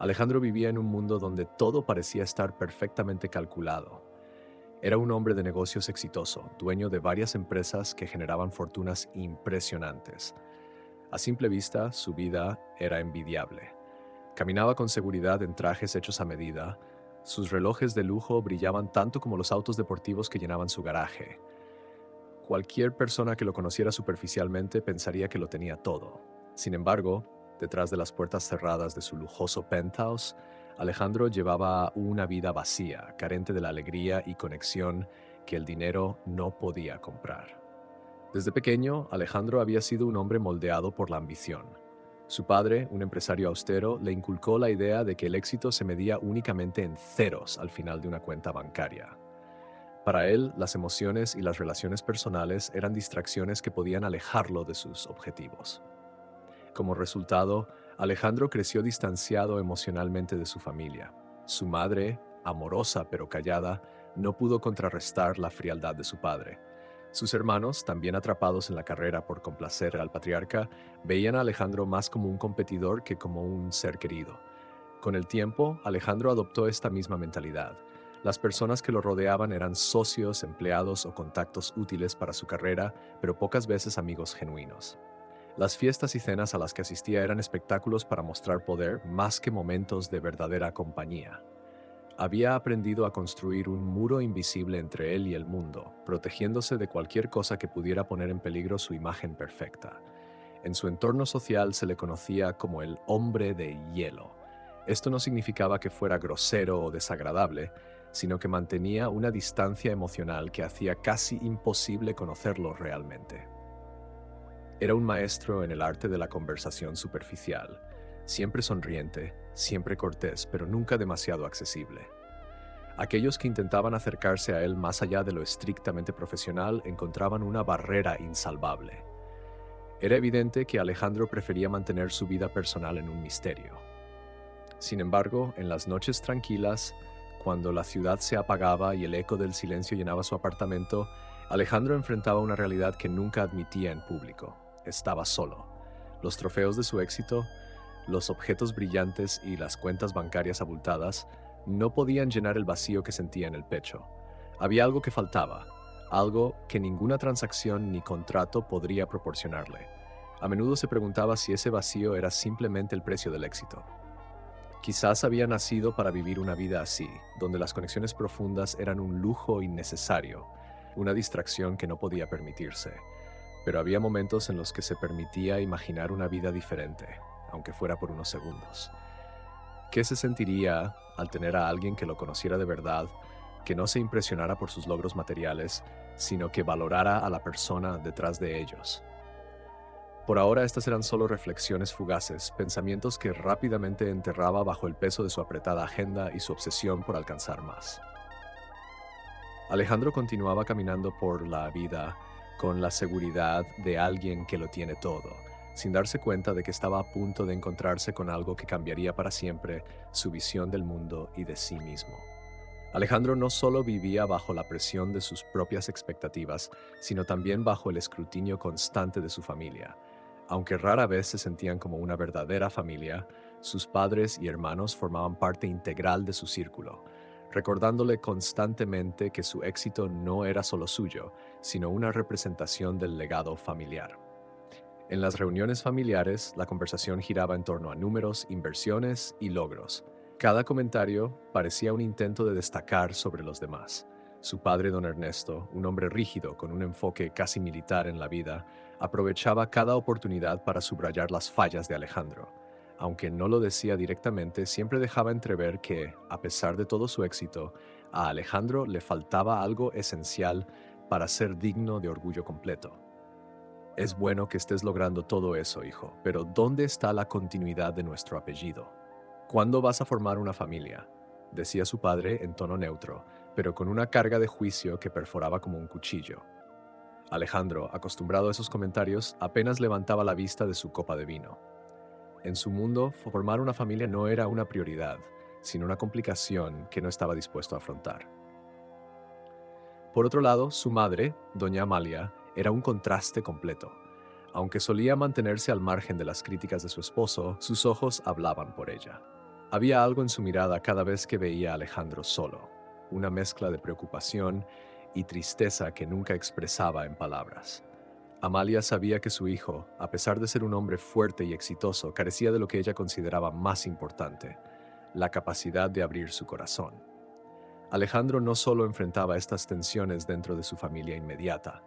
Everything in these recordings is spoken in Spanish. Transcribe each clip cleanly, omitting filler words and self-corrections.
Alejandro vivía en un mundo donde todo parecía estar perfectamente calculado. Era un hombre de negocios exitoso, dueño de varias empresas que generaban fortunas impresionantes. A simple vista, su vida era envidiable. Caminaba con seguridad en trajes hechos a medida. Sus relojes de lujo brillaban tanto como los autos deportivos que llenaban su garaje. Cualquier persona que lo conociera superficialmente pensaría que lo tenía todo. Sin embargo, detrás de las puertas cerradas de su lujoso penthouse, Alejandro llevaba una vida vacía, carente de la alegría y conexión que el dinero no podía comprar. Desde pequeño, Alejandro había sido un hombre moldeado por la ambición. Su padre, un empresario austero, le inculcó la idea de que el éxito se medía únicamente en ceros al final de una cuenta bancaria. Para él, las emociones y las relaciones personales eran distracciones que podían alejarlo de sus objetivos. Como resultado, Alejandro creció distanciado emocionalmente de su familia. Su madre, amorosa pero callada, no pudo contrarrestar la frialdad de su padre. Sus hermanos, también atrapados en la carrera por complacer al patriarca, veían a Alejandro más como un competidor que como un ser querido. Con el tiempo, Alejandro adoptó esta misma mentalidad. Las personas que lo rodeaban eran socios, empleados o contactos útiles para su carrera, pero pocas veces amigos genuinos. Las fiestas y cenas a las que asistía eran espectáculos para mostrar poder más que momentos de verdadera compañía. Había aprendido a construir un muro invisible entre él y el mundo, protegiéndose de cualquier cosa que pudiera poner en peligro su imagen perfecta. En su entorno social se le conocía como el hombre de hielo. Esto no significaba que fuera grosero o desagradable, sino que mantenía una distancia emocional que hacía casi imposible conocerlo realmente. Era un maestro en el arte de la conversación superficial, siempre sonriente, siempre cortés, pero nunca demasiado accesible. Aquellos que intentaban acercarse a él más allá de lo estrictamente profesional encontraban una barrera insalvable. Era evidente que Alejandro prefería mantener su vida personal en un misterio. Sin embargo, en las noches tranquilas, cuando la ciudad se apagaba y el eco del silencio llenaba su apartamento, Alejandro enfrentaba una realidad que nunca admitía en público. Estaba solo. Los trofeos de su éxito, los objetos brillantes y las cuentas bancarias abultadas no podían llenar el vacío que sentía en el pecho. Había algo que faltaba, algo que ninguna transacción ni contrato podría proporcionarle. A menudo se preguntaba si ese vacío era simplemente el precio del éxito. Quizás había nacido para vivir una vida así, donde las conexiones profundas eran un lujo innecesario, una distracción que no podía permitirse. Pero había momentos en los que se permitía imaginar una vida diferente, aunque fuera por unos segundos. ¿Qué se sentiría al tener a alguien que lo conociera de verdad, que no se impresionara por sus logros materiales, sino que valorara a la persona detrás de ellos? Por ahora estas eran solo reflexiones fugaces, pensamientos que rápidamente enterraba bajo el peso de su apretada agenda y su obsesión por alcanzar más. Alejandro continuaba caminando por la vida con la seguridad de alguien que lo tiene todo, sin darse cuenta de que estaba a punto de encontrarse con algo que cambiaría para siempre su visión del mundo y de sí mismo. Alejandro no solo vivía bajo la presión de sus propias expectativas, sino también bajo el escrutinio constante de su familia. Aunque rara vez se sentían como una verdadera familia, sus padres y hermanos formaban parte integral de su círculo, recordándole constantemente que su éxito no era solo suyo, sino una representación del legado familiar. En las reuniones familiares, la conversación giraba en torno a números, inversiones y logros. Cada comentario parecía un intento de destacar sobre los demás. Su padre, don Ernesto, un hombre rígido con un enfoque casi militar en la vida, aprovechaba cada oportunidad para subrayar las fallas de Alejandro. Aunque no lo decía directamente, siempre dejaba entrever que, a pesar de todo su éxito, a Alejandro le faltaba algo esencial para ser digno de orgullo completo. Es bueno que estés logrando todo eso, hijo, pero ¿dónde está la continuidad de nuestro apellido? ¿Cuándo vas a formar una familia? Decía su padre en tono neutro, pero con una carga de juicio que perforaba como un cuchillo. Alejandro, acostumbrado a esos comentarios, apenas levantaba la vista de su copa de vino. En su mundo, formar una familia no era una prioridad, sino una complicación que no estaba dispuesto a afrontar. Por otro lado, su madre, doña Amalia, era un contraste completo. Aunque solía mantenerse al margen de las críticas de su esposo, sus ojos hablaban por ella. Había algo en su mirada cada vez que veía a Alejandro solo, una mezcla de preocupación y tristeza que nunca expresaba en palabras. Amalia sabía que su hijo, a pesar de ser un hombre fuerte y exitoso, carecía de lo que ella consideraba más importante, la capacidad de abrir su corazón. Alejandro no solo enfrentaba estas tensiones dentro de su familia inmediata,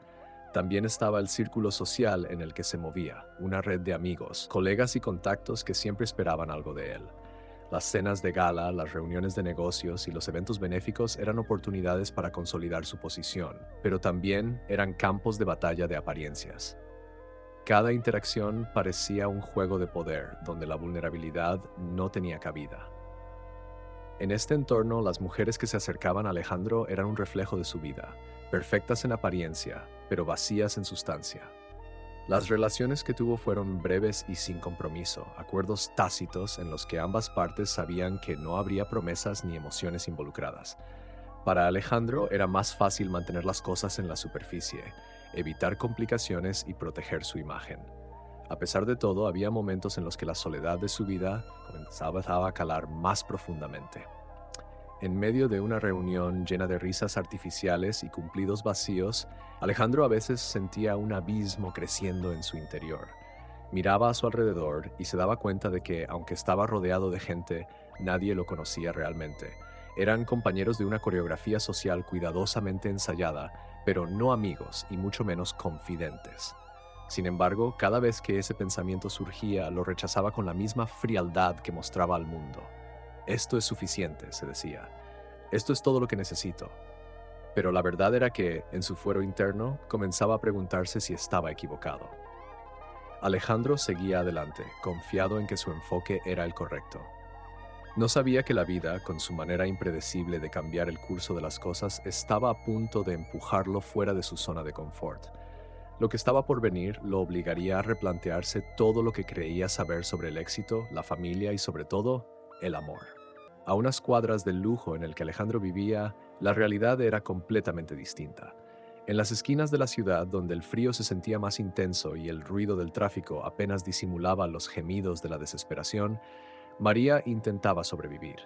también estaba el círculo social en el que se movía, una red de amigos, colegas y contactos que siempre esperaban algo de él. Las cenas de gala, las reuniones de negocios y los eventos benéficos eran oportunidades para consolidar su posición, pero también eran campos de batalla de apariencias. Cada interacción parecía un juego de poder donde la vulnerabilidad no tenía cabida. En este entorno, las mujeres que se acercaban a Alejandro eran un reflejo de su vida, perfectas en apariencia, pero vacías en sustancia. Las relaciones que tuvo fueron breves y sin compromiso, acuerdos tácitos en los que ambas partes sabían que no habría promesas ni emociones involucradas. Para Alejandro era más fácil mantener las cosas en la superficie, evitar complicaciones y proteger su imagen. A pesar de todo, había momentos en los que la soledad de su vida comenzaba a calar más profundamente. En medio de una reunión llena de risas artificiales y cumplidos vacíos, Alejandro a veces sentía un abismo creciendo en su interior. Miraba a su alrededor y se daba cuenta de que, aunque estaba rodeado de gente, nadie lo conocía realmente. Eran compañeros de una coreografía social cuidadosamente ensayada, pero no amigos y mucho menos confidentes. Sin embargo, cada vez que ese pensamiento surgía, lo rechazaba con la misma frialdad que mostraba al mundo. Esto es suficiente, se decía. Esto es todo lo que necesito. Pero la verdad era que, en su fuero interno, comenzaba a preguntarse si estaba equivocado. Alejandro seguía adelante, confiado en que su enfoque era el correcto. No sabía que la vida, con su manera impredecible de cambiar el curso de las cosas, estaba a punto de empujarlo fuera de su zona de confort. Lo que estaba por venir lo obligaría a replantearse todo lo que creía saber sobre el éxito, la familia y, sobre todo, el amor. A unas cuadras del lujo en el que Alejandro vivía, la realidad era completamente distinta. En las esquinas de la ciudad, donde el frío se sentía más intenso y el ruido del tráfico apenas disimulaba los gemidos de la desesperación, María intentaba sobrevivir.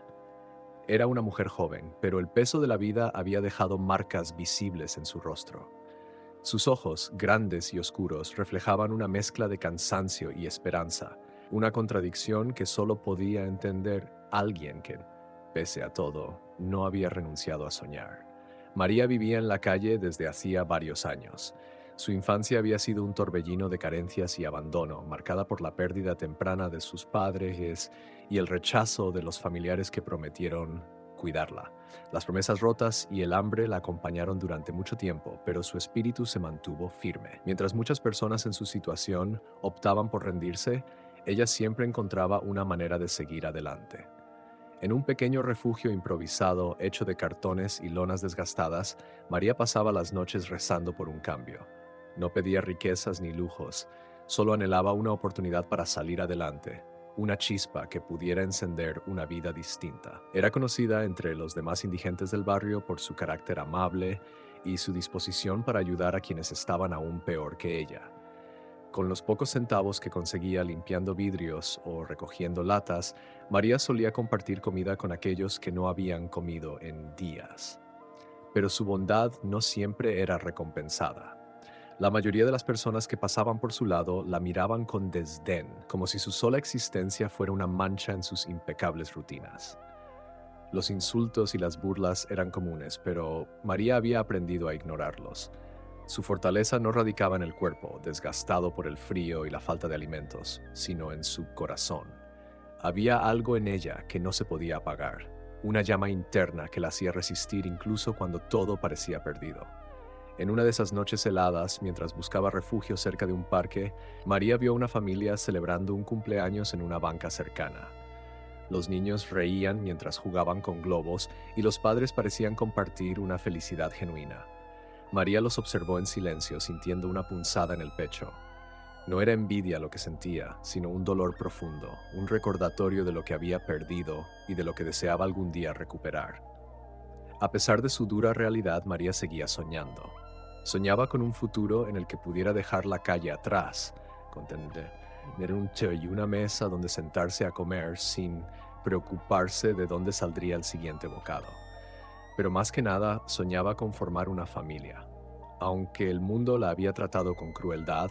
Era una mujer joven, pero el peso de la vida había dejado marcas visibles en su rostro. Sus ojos, grandes y oscuros, reflejaban una mezcla de cansancio y esperanza, una contradicción que solo podía entender alguien que, pese a todo, no había renunciado a soñar. María vivía en la calle desde hacía varios años. Su infancia había sido un torbellino de carencias y abandono, marcada por la pérdida temprana de sus padres y el rechazo de los familiares que prometieron cuidarla. Las promesas rotas y el hambre la acompañaron durante mucho tiempo, pero su espíritu se mantuvo firme. Mientras muchas personas en su situación optaban por rendirse, ella siempre encontraba una manera de seguir adelante. En un pequeño refugio improvisado hecho de cartones y lonas desgastadas, María pasaba las noches rezando por un cambio. No pedía riquezas ni lujos, solo anhelaba una oportunidad para salir adelante, una chispa que pudiera encender una vida distinta. Era conocida entre los demás indigentes del barrio por su carácter amable y su disposición para ayudar a quienes estaban aún peor que ella. Con los pocos centavos que conseguía limpiando vidrios o recogiendo latas, María solía compartir comida con aquellos que no habían comido en días. Pero su bondad no siempre era recompensada. La mayoría de las personas que pasaban por su lado la miraban con desdén, como si su sola existencia fuera una mancha en sus impecables rutinas. Los insultos y las burlas eran comunes, pero María había aprendido a ignorarlos. Su fortaleza no radicaba en el cuerpo, desgastado por el frío y la falta de alimentos, sino en su corazón. Había algo en ella que no se podía apagar, una llama interna que la hacía resistir incluso cuando todo parecía perdido. En una de esas noches heladas, mientras buscaba refugio cerca de un parque, María vio a una familia celebrando un cumpleaños en una banca cercana. Los niños reían mientras jugaban con globos y los padres parecían compartir una felicidad genuina. María los observó en silencio, sintiendo una punzada en el pecho. No era envidia lo que sentía, sino un dolor profundo, un recordatorio de lo que había perdido y de lo que deseaba algún día recuperar. A pesar de su dura realidad, María seguía soñando. Soñaba con un futuro en el que pudiera dejar la calle atrás, con tener un té y una mesa donde sentarse a comer sin preocuparse de dónde saldría el siguiente bocado. Pero más que nada, soñaba con formar una familia. Aunque el mundo la había tratado con crueldad,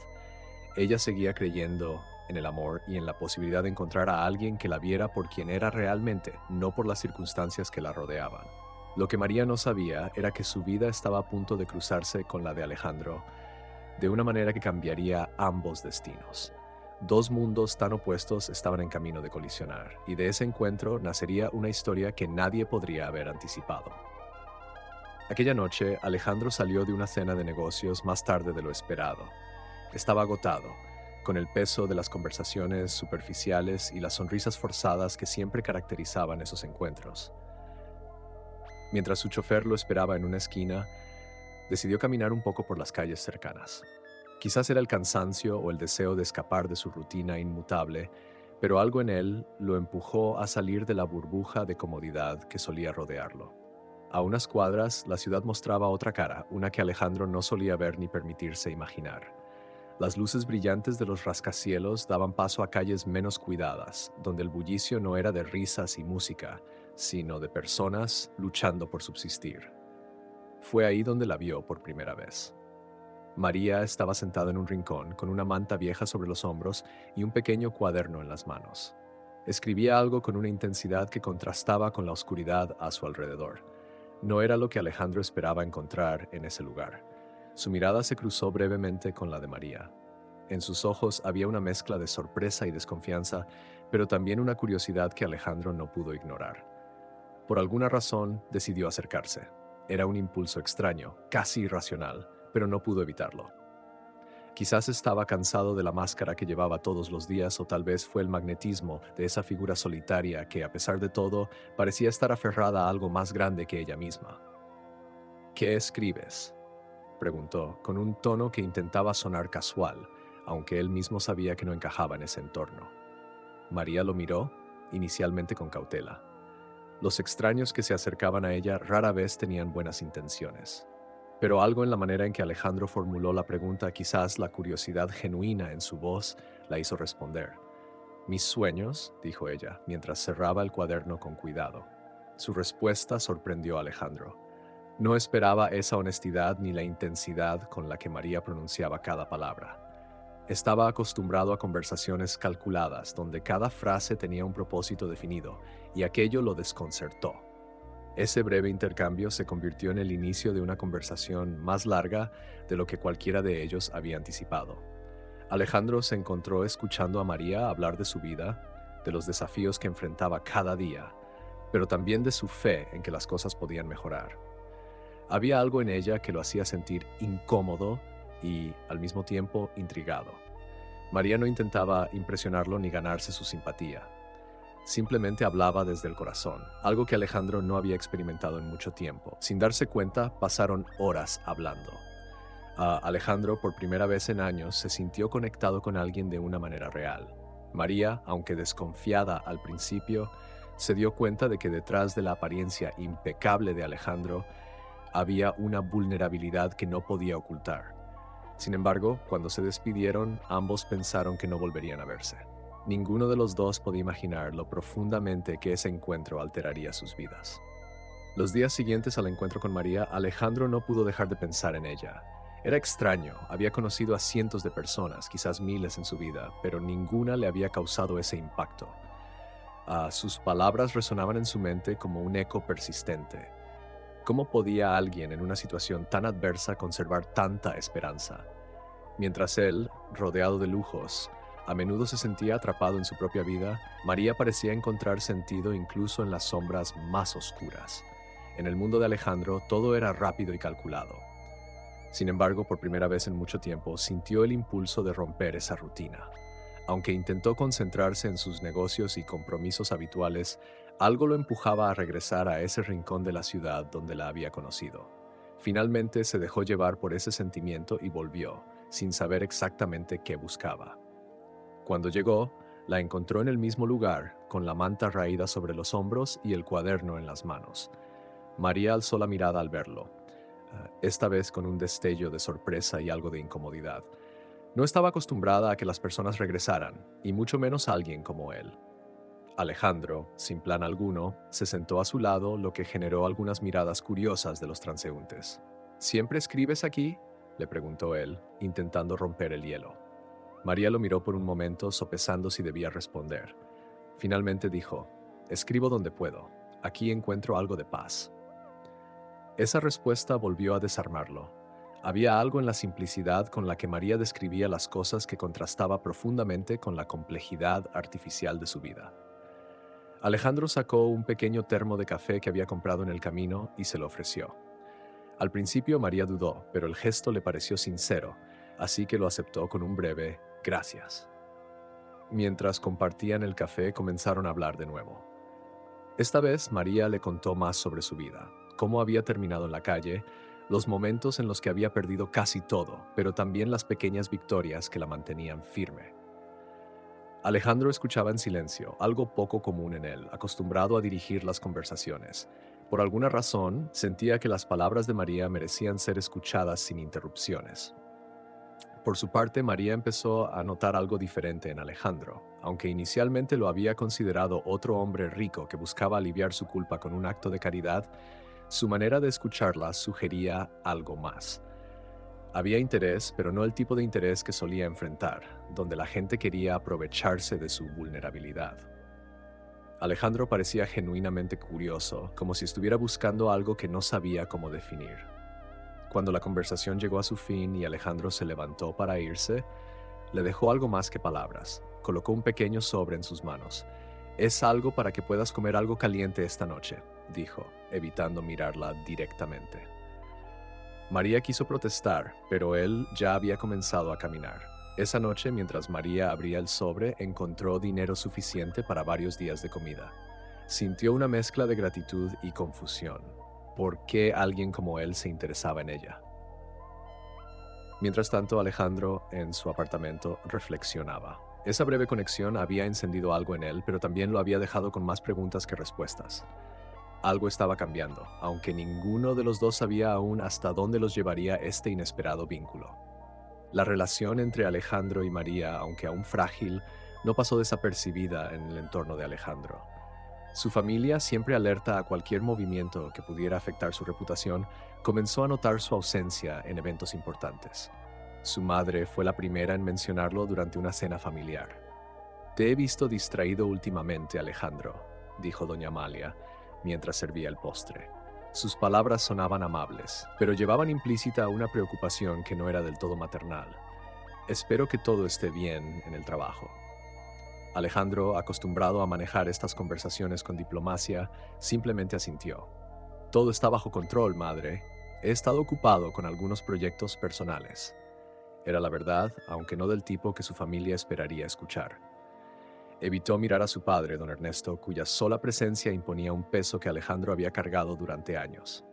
ella seguía creyendo en el amor y en la posibilidad de encontrar a alguien que la viera por quien era realmente, no por las circunstancias que la rodeaban. Lo que María no sabía era que su vida estaba a punto de cruzarse con la de Alejandro, de una manera que cambiaría ambos destinos. Dos mundos tan opuestos estaban en camino de colisionar, y de ese encuentro nacería una historia que nadie podría haber anticipado. Aquella noche, Alejandro salió de una cena de negocios más tarde de lo esperado. Estaba agotado, con el peso de las conversaciones superficiales y las sonrisas forzadas que siempre caracterizaban esos encuentros. Mientras su chofer lo esperaba en una esquina, decidió caminar un poco por las calles cercanas. Quizás era el cansancio o el deseo de escapar de su rutina inmutable, pero algo en él lo empujó a salir de la burbuja de comodidad que solía rodearlo. A unas cuadras, la ciudad mostraba otra cara, una que Alejandro no solía ver ni permitirse imaginar. Las luces brillantes de los rascacielos daban paso a calles menos cuidadas, donde el bullicio no era de risas y música, sino de personas luchando por subsistir. Fue ahí donde la vio por primera vez. María estaba sentada en un rincón, con una manta vieja sobre los hombros y un pequeño cuaderno en las manos. Escribía algo con una intensidad que contrastaba con la oscuridad a su alrededor. No era lo que Alejandro esperaba encontrar en ese lugar. Su mirada se cruzó brevemente con la de María. En sus ojos había una mezcla de sorpresa y desconfianza, pero también una curiosidad que Alejandro no pudo ignorar. Por alguna razón, decidió acercarse. Era un impulso extraño, casi irracional, pero no pudo evitarlo. Quizás estaba cansado de la máscara que llevaba todos los días o tal vez fue el magnetismo de esa figura solitaria que, a pesar de todo, parecía estar aferrada a algo más grande que ella misma. ¿Qué escribes?, preguntó, con un tono que intentaba sonar casual, aunque él mismo sabía que no encajaba en ese entorno. María lo miró, inicialmente con cautela. Los extraños que se acercaban a ella rara vez tenían buenas intenciones. Pero algo en la manera en que Alejandro formuló la pregunta, quizás la curiosidad genuina en su voz, la hizo responder. Mis sueños, dijo ella, mientras cerraba el cuaderno con cuidado. Su respuesta sorprendió a Alejandro. No esperaba esa honestidad ni la intensidad con la que María pronunciaba cada palabra. Estaba acostumbrado a conversaciones calculadas, donde cada frase tenía un propósito definido, y aquello lo desconcertó. Ese breve intercambio se convirtió en el inicio de una conversación más larga de lo que cualquiera de ellos había anticipado. Alejandro se encontró escuchando a María hablar de su vida, de los desafíos que enfrentaba cada día, pero también de su fe en que las cosas podían mejorar. Había algo en ella que lo hacía sentir incómodo y, al mismo tiempo, intrigado. María no intentaba impresionarlo ni ganarse su simpatía. Simplemente hablaba desde el corazón, algo que Alejandro no había experimentado en mucho tiempo. Sin darse cuenta, pasaron horas hablando. Alejandro, por primera vez en años, se sintió conectado con alguien de una manera real. María, aunque desconfiada al principio, se dio cuenta de que detrás de la apariencia impecable de Alejandro había una vulnerabilidad que no podía ocultar. Sin embargo, cuando se despidieron, ambos pensaron que no volverían a verse. Ninguno de los dos podía imaginar lo profundamente que ese encuentro alteraría sus vidas. Los días siguientes al encuentro con María, Alejandro no pudo dejar de pensar en ella. Era extraño, había conocido a cientos de personas, quizás miles en su vida, pero ninguna le había causado ese impacto. Sus palabras resonaban en su mente como un eco persistente. ¿Cómo podía alguien en una situación tan adversa conservar tanta esperanza? Mientras él, rodeado de lujos, a menudo se sentía atrapado en su propia vida, María parecía encontrar sentido incluso en las sombras más oscuras. En el mundo de Alejandro todo era rápido y calculado. Sin embargo, por primera vez en mucho tiempo, sintió el impulso de romper esa rutina. Aunque intentó concentrarse en sus negocios y compromisos habituales, algo lo empujaba a regresar a ese rincón de la ciudad donde la había conocido. Finalmente se dejó llevar por ese sentimiento y volvió, sin saber exactamente qué buscaba. Cuando llegó, la encontró en el mismo lugar, con la manta raída sobre los hombros y el cuaderno en las manos. María alzó la mirada al verlo, esta vez con un destello de sorpresa y algo de incomodidad. No estaba acostumbrada a que las personas regresaran, y mucho menos alguien como él. Alejandro, sin plan alguno, se sentó a su lado, lo que generó algunas miradas curiosas de los transeúntes. ¿Siempre escribes aquí?, le preguntó él, intentando romper el hielo. María lo miró por un momento, sopesando si debía responder. Finalmente dijo: escribo donde puedo. Aquí encuentro algo de paz. Esa respuesta volvió a desarmarlo. Había algo en la simplicidad con la que María describía las cosas que contrastaba profundamente con la complejidad artificial de su vida. Alejandro sacó un pequeño termo de café que había comprado en el camino y se lo ofreció. Al principio María dudó, pero el gesto le pareció sincero, así que lo aceptó con un breve «gracias». Mientras compartían el café, comenzaron a hablar de nuevo. Esta vez María le contó más sobre su vida, cómo había terminado en la calle, los momentos en los que había perdido casi todo, pero también las pequeñas victorias que la mantenían firme. Alejandro escuchaba en silencio, algo poco común en él, acostumbrado a dirigir las conversaciones. Por alguna razón, sentía que las palabras de María merecían ser escuchadas sin interrupciones. Por su parte, María empezó a notar algo diferente en Alejandro. Aunque inicialmente lo había considerado otro hombre rico que buscaba aliviar su culpa con un acto de caridad, su manera de escucharla sugería algo más. Había interés, pero no el tipo de interés que solía enfrentar, donde la gente quería aprovecharse de su vulnerabilidad. Alejandro parecía genuinamente curioso, como si estuviera buscando algo que no sabía cómo definir. Cuando la conversación llegó a su fin y Alejandro se levantó para irse, le dejó algo más que palabras. Colocó un pequeño sobre en sus manos. «Es algo para que puedas comer algo caliente esta noche», dijo, evitando mirarla directamente. María quiso protestar, pero él ya había comenzado a caminar. Esa noche, mientras María abría el sobre, encontró dinero suficiente para varios días de comida. Sintió una mezcla de gratitud y confusión. ¿Por qué alguien como él se interesaba en ella? Mientras tanto, Alejandro, en su apartamento, reflexionaba. Esa breve conexión había encendido algo en él, pero también lo había dejado con más preguntas que respuestas. Algo estaba cambiando, aunque ninguno de los dos sabía aún hasta dónde los llevaría este inesperado vínculo. La relación entre Alejandro y María, aunque aún frágil, no pasó desapercibida en el entorno de Alejandro. Su familia, siempre alerta a cualquier movimiento que pudiera afectar su reputación, comenzó a notar su ausencia en eventos importantes. Su madre fue la primera en mencionarlo durante una cena familiar. «Te he visto distraído últimamente, Alejandro», dijo doña Amalia, mientras servía el postre. Sus palabras sonaban amables, pero llevaban implícita una preocupación que no era del todo maternal. «Espero que todo esté bien en el trabajo». Alejandro, acostumbrado a manejar estas conversaciones con diplomacia, simplemente asintió. «Todo está bajo control, madre. He estado ocupado con algunos proyectos personales». Era la verdad, aunque no del tipo que su familia esperaría escuchar. Evitó mirar a su padre, don Ernesto, cuya sola presencia imponía un peso que Alejandro había cargado durante años.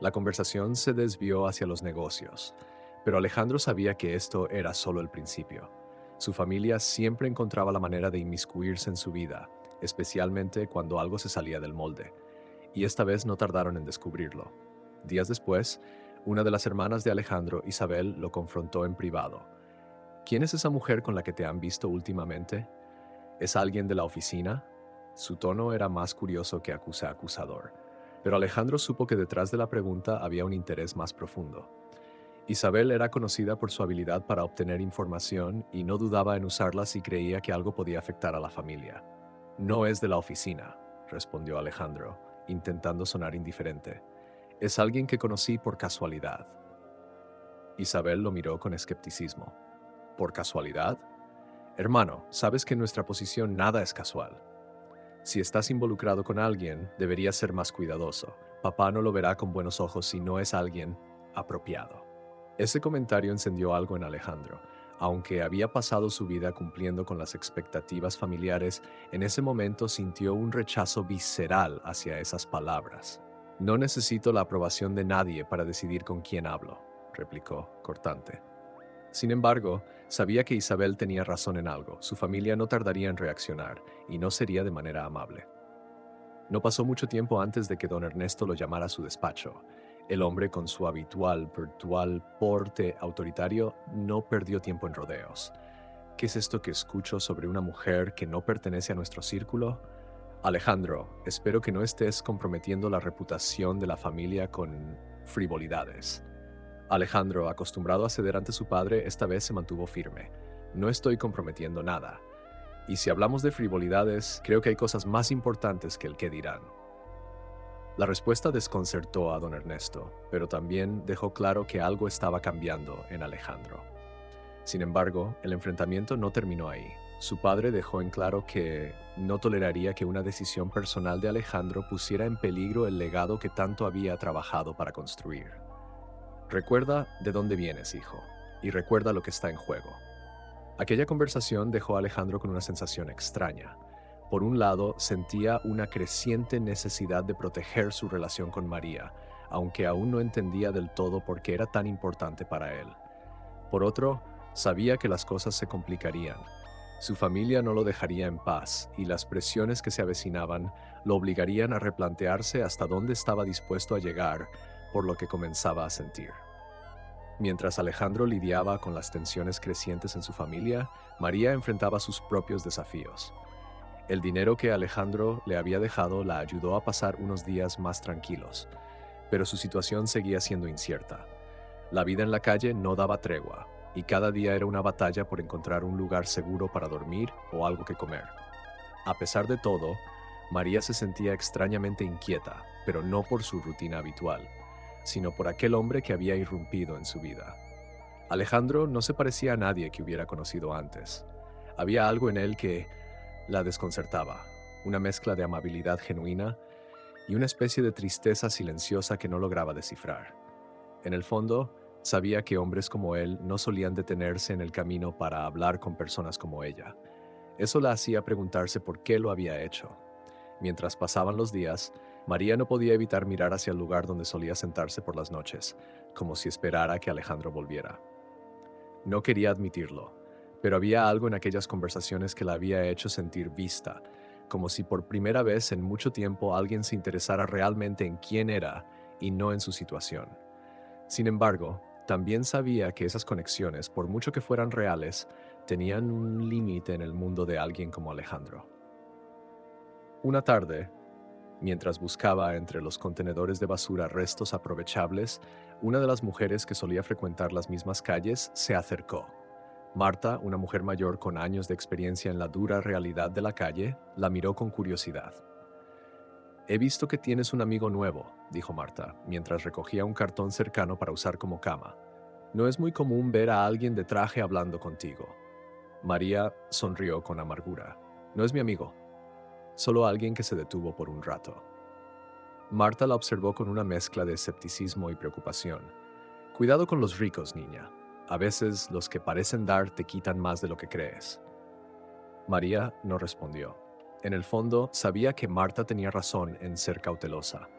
La conversación se desvió hacia los negocios, pero Alejandro sabía que esto era solo el principio. Su familia siempre encontraba la manera de inmiscuirse en su vida, especialmente cuando algo se salía del molde, y esta vez no tardaron en descubrirlo. Días después, una de las hermanas de Alejandro, Isabel, lo confrontó en privado. «¿Quién es esa mujer con la que te han visto últimamente? ¿Es alguien de la oficina?». Su tono era más curioso que acusador, pero Alejandro supo que detrás de la pregunta había un interés más profundo. Isabel era conocida por su habilidad para obtener información y no dudaba en usarla si creía que algo podía afectar a la familia. «No es de la oficina», respondió Alejandro, intentando sonar indiferente. «Es alguien que conocí por casualidad». Isabel lo miró con escepticismo. «¿Por casualidad? Hermano, sabes que en nuestra posición nada es casual. Si estás involucrado con alguien, deberías ser más cuidadoso. Papá no lo verá con buenos ojos si no es alguien apropiado». Ese comentario encendió algo en Alejandro. Aunque había pasado su vida cumpliendo con las expectativas familiares, en ese momento sintió un rechazo visceral hacia esas palabras. «No necesito la aprobación de nadie para decidir con quién hablo», replicó, cortante. Sin embargo, sabía que Isabel tenía razón en algo. Su familia no tardaría en reaccionar, y no sería de manera amable. No pasó mucho tiempo antes de que don Ernesto lo llamara a su despacho. El hombre, con su habitual porte autoritario, no perdió tiempo en rodeos. ¿Qué es esto que escucho sobre una mujer que no pertenece a nuestro círculo? Alejandro, espero que no estés comprometiendo la reputación de la familia con frivolidades. Alejandro, acostumbrado a ceder ante su padre, esta vez se mantuvo firme. No estoy comprometiendo nada. Y si hablamos de frivolidades, creo que hay cosas más importantes que el qué dirán. La respuesta desconcertó a don Ernesto, pero también dejó claro que algo estaba cambiando en Alejandro. Sin embargo, el enfrentamiento no terminó ahí. Su padre dejó en claro que no toleraría que una decisión personal de Alejandro pusiera en peligro el legado que tanto había trabajado para construir. Recuerda de dónde vienes, hijo, y recuerda lo que está en juego. Aquella conversación dejó a Alejandro con una sensación extraña. Por un lado, sentía una creciente necesidad de proteger su relación con María, aunque aún no entendía del todo por qué era tan importante para él. Por otro, sabía que las cosas se complicarían. Su familia no lo dejaría en paz y las presiones que se avecinaban lo obligarían a replantearse hasta dónde estaba dispuesto a llegar por lo que comenzaba a sentir. Mientras Alejandro lidiaba con las tensiones crecientes en su familia, María enfrentaba sus propios desafíos. El dinero que Alejandro le había dejado la ayudó a pasar unos días más tranquilos, pero su situación seguía siendo incierta. La vida en la calle no daba tregua, y cada día era una batalla por encontrar un lugar seguro para dormir o algo que comer. A pesar de todo, María se sentía extrañamente inquieta, pero no por su rutina habitual, sino por aquel hombre que había irrumpido en su vida. Alejandro no se parecía a nadie que hubiera conocido antes. Había algo en él que la desconcertaba, una mezcla de amabilidad genuina y una especie de tristeza silenciosa que no lograba descifrar. En el fondo, sabía que hombres como él no solían detenerse en el camino para hablar con personas como ella. Eso la hacía preguntarse por qué lo había hecho. Mientras pasaban los días, María no podía evitar mirar hacia el lugar donde solía sentarse por las noches, como si esperara que Alejandro volviera. No quería admitirlo, pero había algo en aquellas conversaciones que la había hecho sentir vista, como si por primera vez en mucho tiempo alguien se interesara realmente en quién era y no en su situación. Sin embargo, también sabía que esas conexiones, por mucho que fueran reales, tenían un límite en el mundo de alguien como Alejandro. Una tarde, mientras buscaba entre los contenedores de basura restos aprovechables, una de las mujeres que solía frecuentar las mismas calles se acercó. Marta, una mujer mayor con años de experiencia en la dura realidad de la calle, la miró con curiosidad. «He visto que tienes un amigo nuevo», dijo Marta, mientras recogía un cartón cercano para usar como cama. «No es muy común ver a alguien de traje hablando contigo». María sonrió con amargura. «No es mi amigo, solo alguien que se detuvo por un rato». Marta la observó con una mezcla de escepticismo y preocupación. «Cuidado con los ricos, niña. A veces los que parecen dar te quitan más de lo que crees». María no respondió. En el fondo, sabía que Marta tenía razón en ser cautelosa.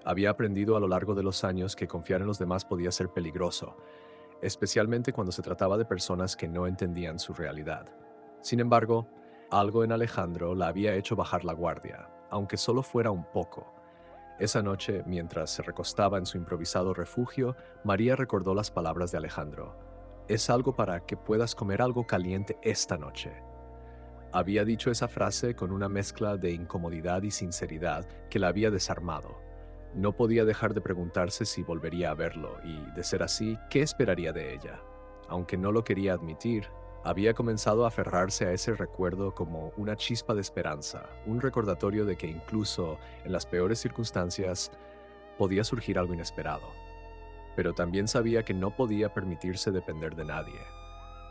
Había aprendido a lo largo de los años que confiar en los demás podía ser peligroso, especialmente cuando se trataba de personas que no entendían su realidad. Sin embargo, algo en Alejandro la había hecho bajar la guardia, aunque solo fuera un poco. Esa noche, mientras se recostaba en su improvisado refugio, María recordó las palabras de Alejandro. «Es algo para que puedas comer algo caliente esta noche». Había dicho esa frase con una mezcla de incomodidad y sinceridad que la había desarmado. No podía dejar de preguntarse si volvería a verlo y, de ser así, ¿qué esperaría de ella? Aunque no lo quería admitir, había comenzado a aferrarse a ese recuerdo como una chispa de esperanza, un recordatorio de que incluso en las peores circunstancias podía surgir algo inesperado. Pero también sabía que no podía permitirse depender de nadie.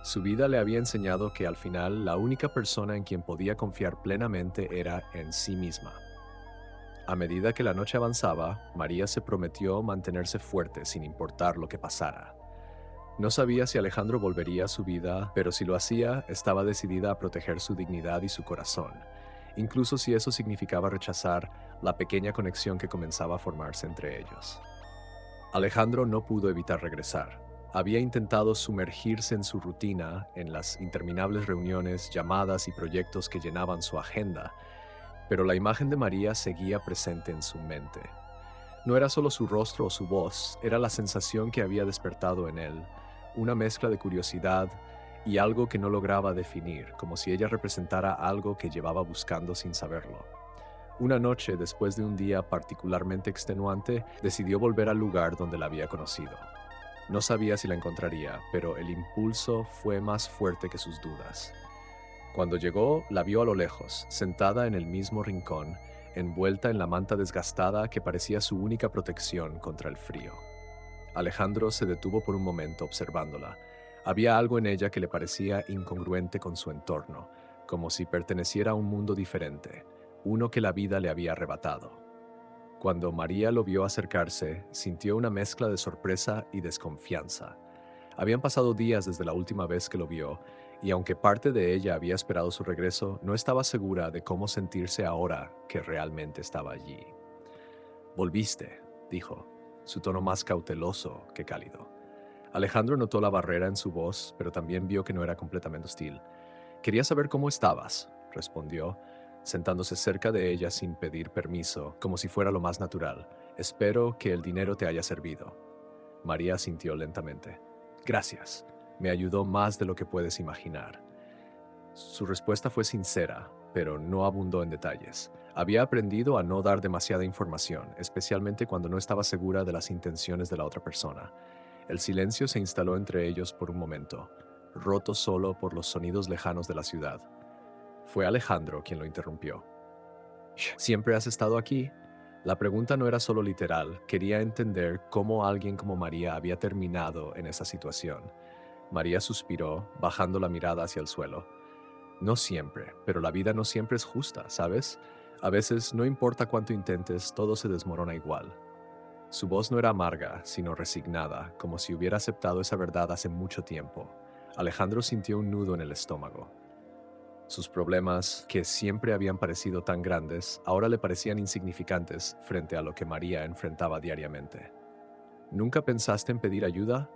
Su vida le había enseñado que al final la única persona en quien podía confiar plenamente era en sí misma. A medida que la noche avanzaba, María se prometió mantenerse fuerte sin importar lo que pasara. No sabía si Alejandro volvería a su vida, pero si lo hacía, estaba decidida a proteger su dignidad y su corazón, incluso si eso significaba rechazar la pequeña conexión que comenzaba a formarse entre ellos. Alejandro no pudo evitar regresar. Había intentado sumergirse en su rutina, en las interminables reuniones, llamadas y proyectos que llenaban su agenda, pero la imagen de María seguía presente en su mente. No era solo su rostro o su voz, era la sensación que había despertado en él, una mezcla de curiosidad, y algo que no lograba definir, como si ella representara algo que llevaba buscando sin saberlo. Una noche, después de un día particularmente extenuante, decidió volver al lugar donde la había conocido. No sabía si la encontraría, pero el impulso fue más fuerte que sus dudas. Cuando llegó, la vio a lo lejos, sentada en el mismo rincón, envuelta en la manta desgastada que parecía su única protección contra el frío. Alejandro se detuvo por un momento observándola. Había algo en ella que le parecía incongruente con su entorno, como si perteneciera a un mundo diferente, uno que la vida le había arrebatado. Cuando María lo vio acercarse, sintió una mezcla de sorpresa y desconfianza. Habían pasado días desde la última vez que lo vio, y aunque parte de ella había esperado su regreso, no estaba segura de cómo sentirse ahora que realmente estaba allí. «Volviste», dijo, su tono más cauteloso que cálido. Alejandro notó la barrera en su voz, pero también vio que no era completamente hostil. «Quería saber cómo estabas», respondió, sentándose cerca de ella sin pedir permiso, como si fuera lo más natural. «Espero que el dinero te haya servido». María asintió lentamente. «Gracias. Me ayudó más de lo que puedes imaginar». Su respuesta fue sincera, pero no abundó en detalles. Había aprendido a no dar demasiada información, especialmente cuando no estaba segura de las intenciones de la otra persona. El silencio se instaló entre ellos por un momento, roto solo por los sonidos lejanos de la ciudad. Fue Alejandro quien lo interrumpió. «¿Siempre has estado aquí?» La pregunta no era solo literal, quería entender cómo alguien como María había terminado en esa situación. María suspiró, bajando la mirada hacia el suelo. «No siempre, pero la vida no siempre es justa, ¿sabes? A veces, no importa cuánto intentes, todo se desmorona igual». Su voz no era amarga, sino resignada, como si hubiera aceptado esa verdad hace mucho tiempo. Alejandro sintió un nudo en el estómago. Sus problemas, que siempre habían parecido tan grandes, ahora le parecían insignificantes frente a lo que María enfrentaba diariamente. «¿Nunca pensaste en pedir ayuda?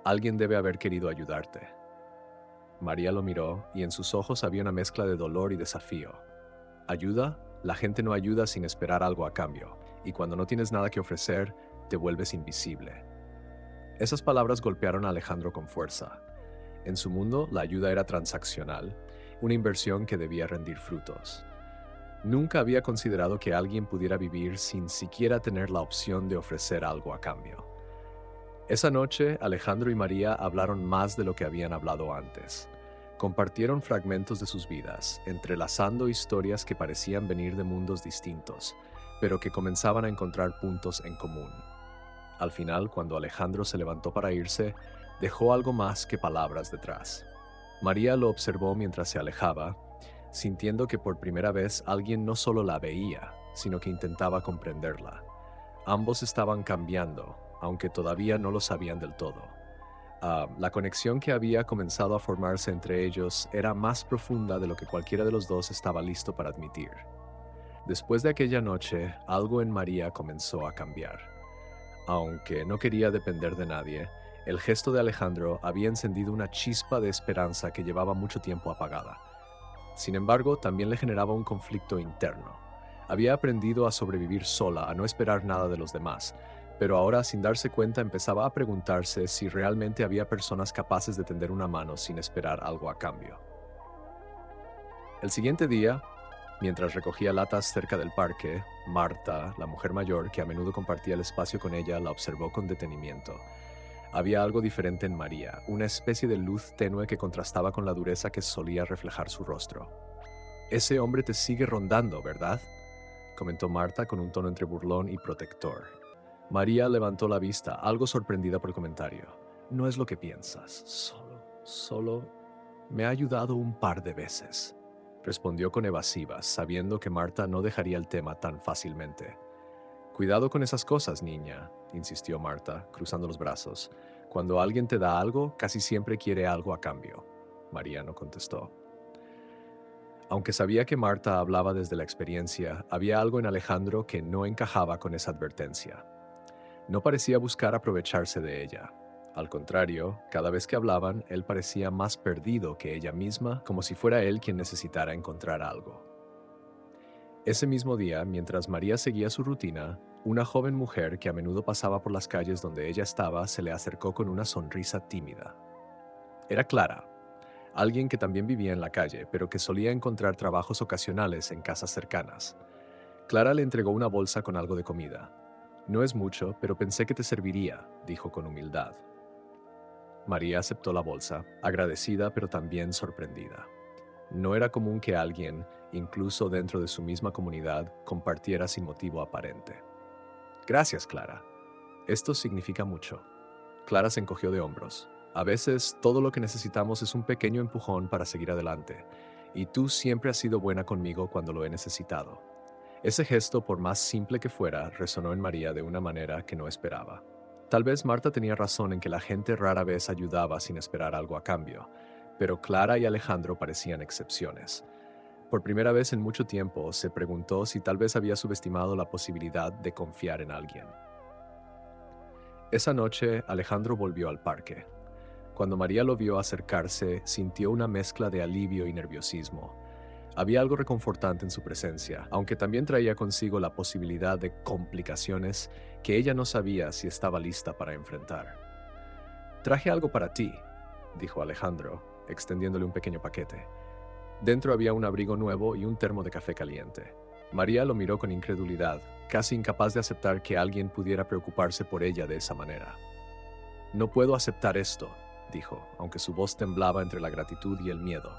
Alguien debe haber querido ayudarte». María lo miró y en sus ojos había una mezcla de dolor y desafío. ¿Ayuda? La gente no ayuda sin esperar algo a cambio, y cuando no tienes nada que ofrecer, te vuelves invisible. Esas palabras golpearon a Alejandro con fuerza. En su mundo, la ayuda era transaccional, una inversión que debía rendir frutos. Nunca había considerado que alguien pudiera vivir sin siquiera tener la opción de ofrecer algo a cambio. Esa noche, Alejandro y María hablaron más de lo que habían hablado antes. Compartieron fragmentos de sus vidas, entrelazando historias que parecían venir de mundos distintos, pero que comenzaban a encontrar puntos en común. Al final, cuando Alejandro se levantó para irse, dejó algo más que palabras detrás. María lo observó mientras se alejaba, sintiendo que por primera vez alguien no solo la veía, sino que intentaba comprenderla. Ambos estaban cambiando, aunque todavía no lo sabían del todo. La conexión que había comenzado a formarse entre ellos era más profunda de lo que cualquiera de los dos estaba listo para admitir. Después de aquella noche, algo en María comenzó a cambiar. Aunque no quería depender de nadie, el gesto de Alejandro había encendido una chispa de esperanza que llevaba mucho tiempo apagada. Sin embargo, también le generaba un conflicto interno. Había aprendido a sobrevivir sola, a no esperar nada de los demás, pero ahora, sin darse cuenta, empezaba a preguntarse si realmente había personas capaces de tender una mano sin esperar algo a cambio. El siguiente día, mientras recogía latas cerca del parque, Marta, la mujer mayor que a menudo compartía el espacio con ella, la observó con detenimiento. Había algo diferente en María, una especie de luz tenue que contrastaba con la dureza que solía reflejar su rostro. «Ese hombre te sigue rondando, ¿verdad?», comentó Marta con un tono entre burlón y protector. María levantó la vista, algo sorprendida por el comentario. «No es lo que piensas, solo me ha ayudado un par de veces», respondió con evasivas, sabiendo que Marta no dejaría el tema tan fácilmente. «Cuidado con esas cosas, niña», insistió Marta, cruzando los brazos. «Cuando alguien te da algo, casi siempre quiere algo a cambio». María no contestó. Aunque sabía que Marta hablaba desde la experiencia, había algo en Alejandro que no encajaba con esa advertencia. No parecía buscar aprovecharse de ella. Al contrario, cada vez que hablaban, él parecía más perdido que ella misma, como si fuera él quien necesitara encontrar algo. Ese mismo día, mientras María seguía su rutina, una joven mujer que a menudo pasaba por las calles donde ella estaba se le acercó con una sonrisa tímida. Era Clara, alguien que también vivía en la calle, pero que solía encontrar trabajos ocasionales en casas cercanas. Clara le entregó una bolsa con algo de comida. No es mucho, pero pensé que te serviría, dijo con humildad. María aceptó la bolsa, agradecida pero también sorprendida. No era común que alguien, incluso dentro de su misma comunidad, compartiera sin motivo aparente. Gracias, Clara. Esto significa mucho. Clara se encogió de hombros. A veces todo lo que necesitamos es un pequeño empujón para seguir adelante, y tú siempre has sido buena conmigo cuando lo he necesitado. Ese gesto, por más simple que fuera, resonó en María de una manera que no esperaba. Tal vez Marta tenía razón en que la gente rara vez ayudaba sin esperar algo a cambio, pero Clara y Alejandro parecían excepciones. Por primera vez en mucho tiempo se preguntó si tal vez había subestimado la posibilidad de confiar en alguien. Esa noche, Alejandro volvió al parque. Cuando María lo vio acercarse, sintió una mezcla de alivio y nerviosismo. Había algo reconfortante en su presencia, aunque también traía consigo la posibilidad de complicaciones que ella no sabía si estaba lista para enfrentar. Traje algo para ti, dijo Alejandro, extendiéndole un pequeño paquete. Dentro había un abrigo nuevo y un termo de café caliente. María lo miró con incredulidad, casi incapaz de aceptar que alguien pudiera preocuparse por ella de esa manera. No puedo aceptar esto, dijo, aunque su voz temblaba entre la gratitud y el miedo.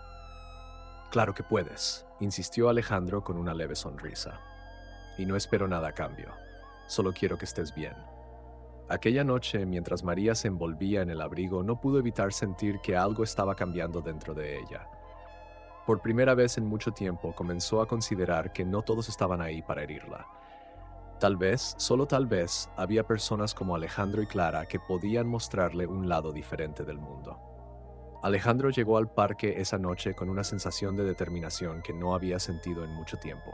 Claro que puedes, insistió Alejandro con una leve sonrisa. Y no espero nada a cambio. Solo quiero que estés bien. Aquella noche, mientras María se envolvía en el abrigo, no pudo evitar sentir que algo estaba cambiando dentro de ella. Por primera vez en mucho tiempo comenzó a considerar que no todos estaban ahí para herirla. Tal vez, solo tal vez, había personas como Alejandro y Clara que podían mostrarle un lado diferente del mundo. Alejandro llegó al parque esa noche con una sensación de determinación que no había sentido en mucho tiempo.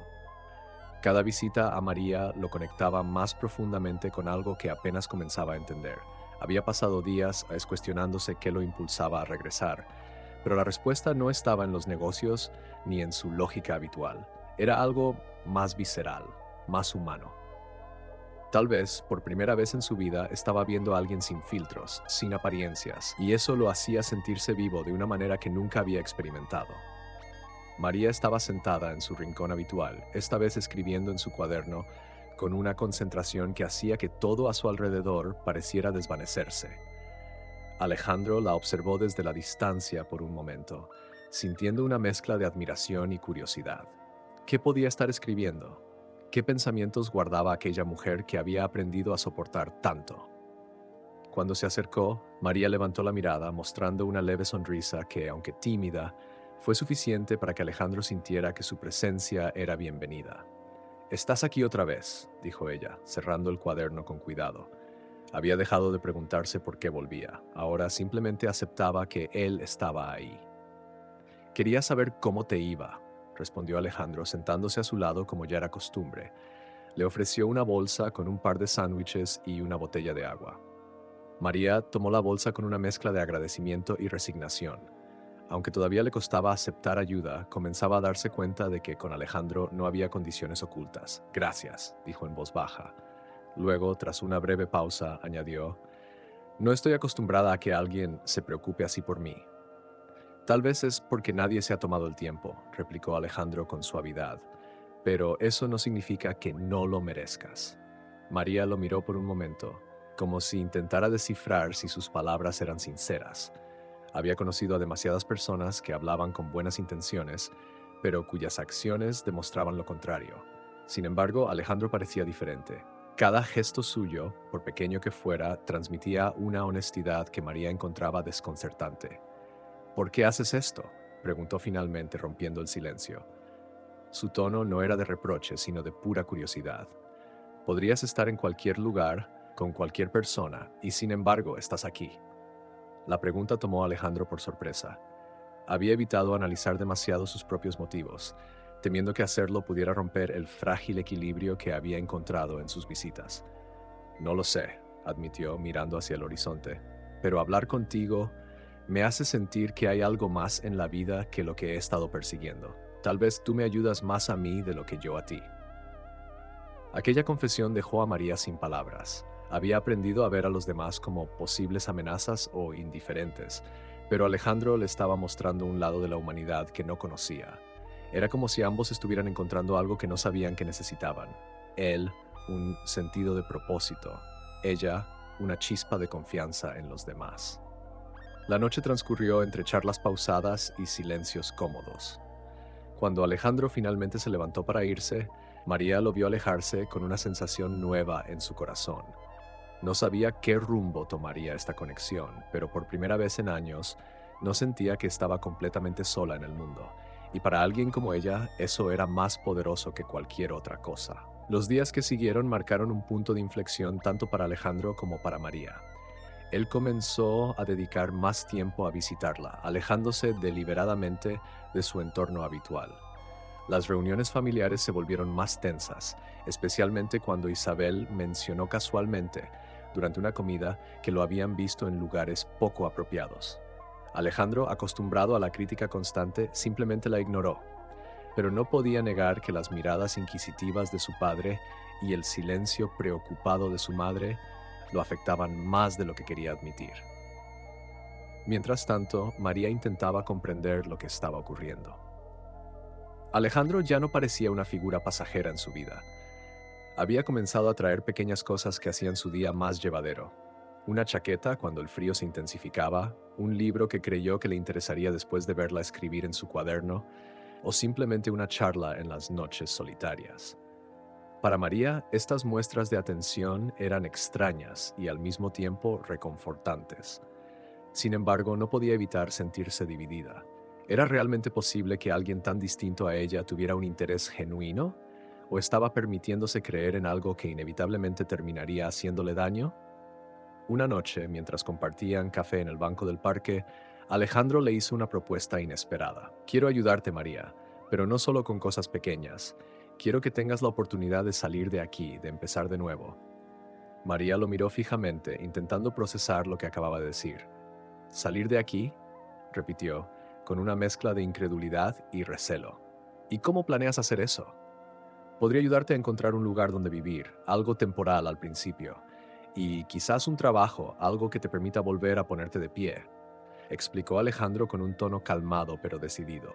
Cada visita a María lo conectaba más profundamente con algo que apenas comenzaba a entender. Había pasado días cuestionándose qué lo impulsaba a regresar, pero la respuesta no estaba en los negocios ni en su lógica habitual. Era algo más visceral, más humano. Tal vez, por primera vez en su vida, estaba viendo a alguien sin filtros, sin apariencias, y eso lo hacía sentirse vivo de una manera que nunca había experimentado. María estaba sentada en su rincón habitual, esta vez escribiendo en su cuaderno, con una concentración que hacía que todo a su alrededor pareciera desvanecerse. Alejandro la observó desde la distancia por un momento, sintiendo una mezcla de admiración y curiosidad. ¿Qué podía estar escribiendo? ¿Qué pensamientos guardaba aquella mujer que había aprendido a soportar tanto? Cuando se acercó, María levantó la mirada, mostrando una leve sonrisa que, aunque tímida, fue suficiente para que Alejandro sintiera que su presencia era bienvenida. «Estás aquí otra vez», dijo ella, cerrando el cuaderno con cuidado. Había dejado de preguntarse por qué volvía. Ahora simplemente aceptaba que él estaba ahí. «Quería saber cómo te iba», respondió Alejandro, sentándose a su lado como ya era costumbre. Le ofreció una bolsa con un par de sándwiches y una botella de agua. María tomó la bolsa con una mezcla de agradecimiento y resignación. Aunque todavía le costaba aceptar ayuda, comenzaba a darse cuenta de que con Alejandro no había condiciones ocultas. «Gracias», dijo en voz baja. Luego, tras una breve pausa, añadió: «No estoy acostumbrada a que alguien se preocupe así por mí». «Tal vez es porque nadie se ha tomado el tiempo», replicó Alejandro con suavidad. «Pero eso no significa que no lo merezcas». María lo miró por un momento, como si intentara descifrar si sus palabras eran sinceras. Había conocido a demasiadas personas que hablaban con buenas intenciones, pero cuyas acciones demostraban lo contrario. Sin embargo, Alejandro parecía diferente. Cada gesto suyo, por pequeño que fuera, transmitía una honestidad que María encontraba desconcertante. «¿Por qué haces esto?», preguntó finalmente, rompiendo el silencio. Su tono no era de reproche, sino de pura curiosidad. «Podrías estar en cualquier lugar, con cualquier persona, y sin embargo estás aquí». La pregunta tomó a Alejandro por sorpresa. Había evitado analizar demasiado sus propios motivos, temiendo que hacerlo pudiera romper el frágil equilibrio que había encontrado en sus visitas. «No lo sé», admitió mirando hacia el horizonte, «pero hablar contigo me hace sentir que hay algo más en la vida que lo que he estado persiguiendo. Tal vez tú me ayudas más a mí de lo que yo a ti». Aquella confesión dejó a María sin palabras. Había aprendido a ver a los demás como posibles amenazas o indiferentes, Pero Alejandro le estaba mostrando un lado de la humanidad que no conocía. Era como si ambos estuvieran encontrando algo que no sabían que necesitaban. Él, un sentido de propósito. Ella, una chispa de confianza en los demás. La noche transcurrió entre charlas pausadas y silencios cómodos. Cuando Alejandro finalmente se levantó para irse, María lo vio alejarse con una sensación nueva en su corazón. No sabía qué rumbo tomaría esta conexión, pero por primera vez en años no sentía que estaba completamente sola en el mundo, y para alguien como ella eso era más poderoso que cualquier otra cosa. Los días que siguieron marcaron un punto de inflexión tanto para Alejandro como para María. Él comenzó a dedicar más tiempo a visitarla, alejándose deliberadamente de su entorno habitual. Las reuniones familiares se volvieron más tensas, especialmente cuando Isabel mencionó casualmente, durante una comida, que lo habían visto en lugares poco apropiados. Alejandro, acostumbrado a la crítica constante, simplemente la ignoró, pero no podía negar que las miradas inquisitivas de su padre y el silencio preocupado de su madre lo afectaban más de lo que quería admitir. Mientras tanto, María intentaba comprender lo que estaba ocurriendo. Alejandro ya no parecía una figura pasajera en su vida. Había comenzado a traer pequeñas cosas que hacían su día más llevadero. Una chaqueta cuando el frío se intensificaba, un libro que creyó que le interesaría después de verla escribir en su cuaderno, o simplemente una charla en las noches solitarias. Para María, estas muestras de atención eran extrañas y al mismo tiempo reconfortantes. Sin embargo, no podía evitar sentirse dividida. ¿Era realmente posible que alguien tan distinto a ella tuviera un interés genuino? ¿O estaba permitiéndose creer en algo que inevitablemente terminaría haciéndole daño? Una noche, mientras compartían café en el banco del parque, Alejandro le hizo una propuesta inesperada. Quiero ayudarte, María, pero no solo con cosas pequeñas. Quiero que tengas la oportunidad de salir de aquí, de empezar de nuevo. María lo miró fijamente, intentando procesar lo que acababa de decir. ¿Salir de aquí?, repitió, con una mezcla de incredulidad y recelo. ¿Y cómo planeas hacer eso? Podría ayudarte a encontrar un lugar donde vivir, algo temporal al principio, y quizás un trabajo, algo que te permita volver a ponerte de pie, explicó Alejandro con un tono calmado pero decidido.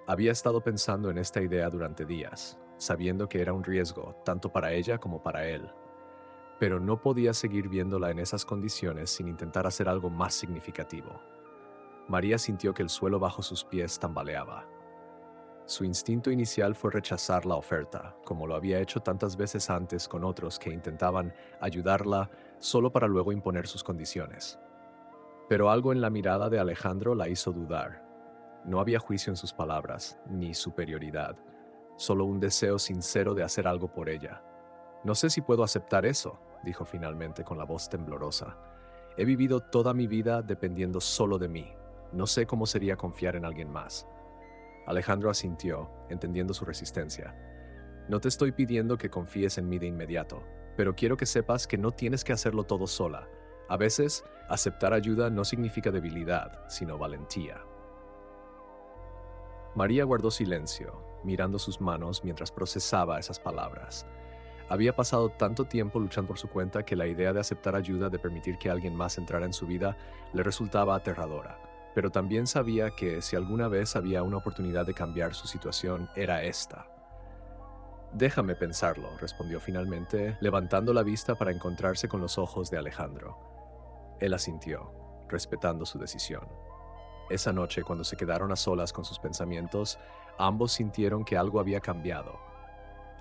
Había estado pensando en esta idea durante días, sabiendo que era un riesgo, tanto para ella como para él, pero no podía seguir viéndola en esas condiciones sin intentar hacer algo más significativo. María sintió que el suelo bajo sus pies tambaleaba. Su instinto inicial fue rechazar la oferta, como lo había hecho tantas veces antes con otros que intentaban ayudarla solo para luego imponer sus condiciones. Pero algo en la mirada de Alejandro la hizo dudar. No había juicio en sus palabras, ni superioridad, solo un deseo sincero de hacer algo por ella. No sé si puedo aceptar eso, dijo finalmente con la voz temblorosa. He vivido toda mi vida dependiendo solo de mí. No sé cómo sería confiar en alguien más. Alejandro asintió, entendiendo su resistencia. No te estoy pidiendo que confíes en mí de inmediato, pero quiero que sepas que no tienes que hacerlo todo sola. A veces, aceptar ayuda no significa debilidad, sino valentía. María guardó silencio, mirando sus manos mientras procesaba esas palabras. Había pasado tanto tiempo luchando por su cuenta que la idea de aceptar ayuda, de permitir que alguien más entrara en su vida, le resultaba aterradora. Pero también sabía que si alguna vez había una oportunidad de cambiar su situación, era esta. Déjame pensarlo, respondió finalmente, levantando la vista para encontrarse con los ojos de Alejandro. Él asintió, respetando su decisión. Esa noche, cuando se quedaron a solas con sus pensamientos, ambos sintieron que algo había cambiado.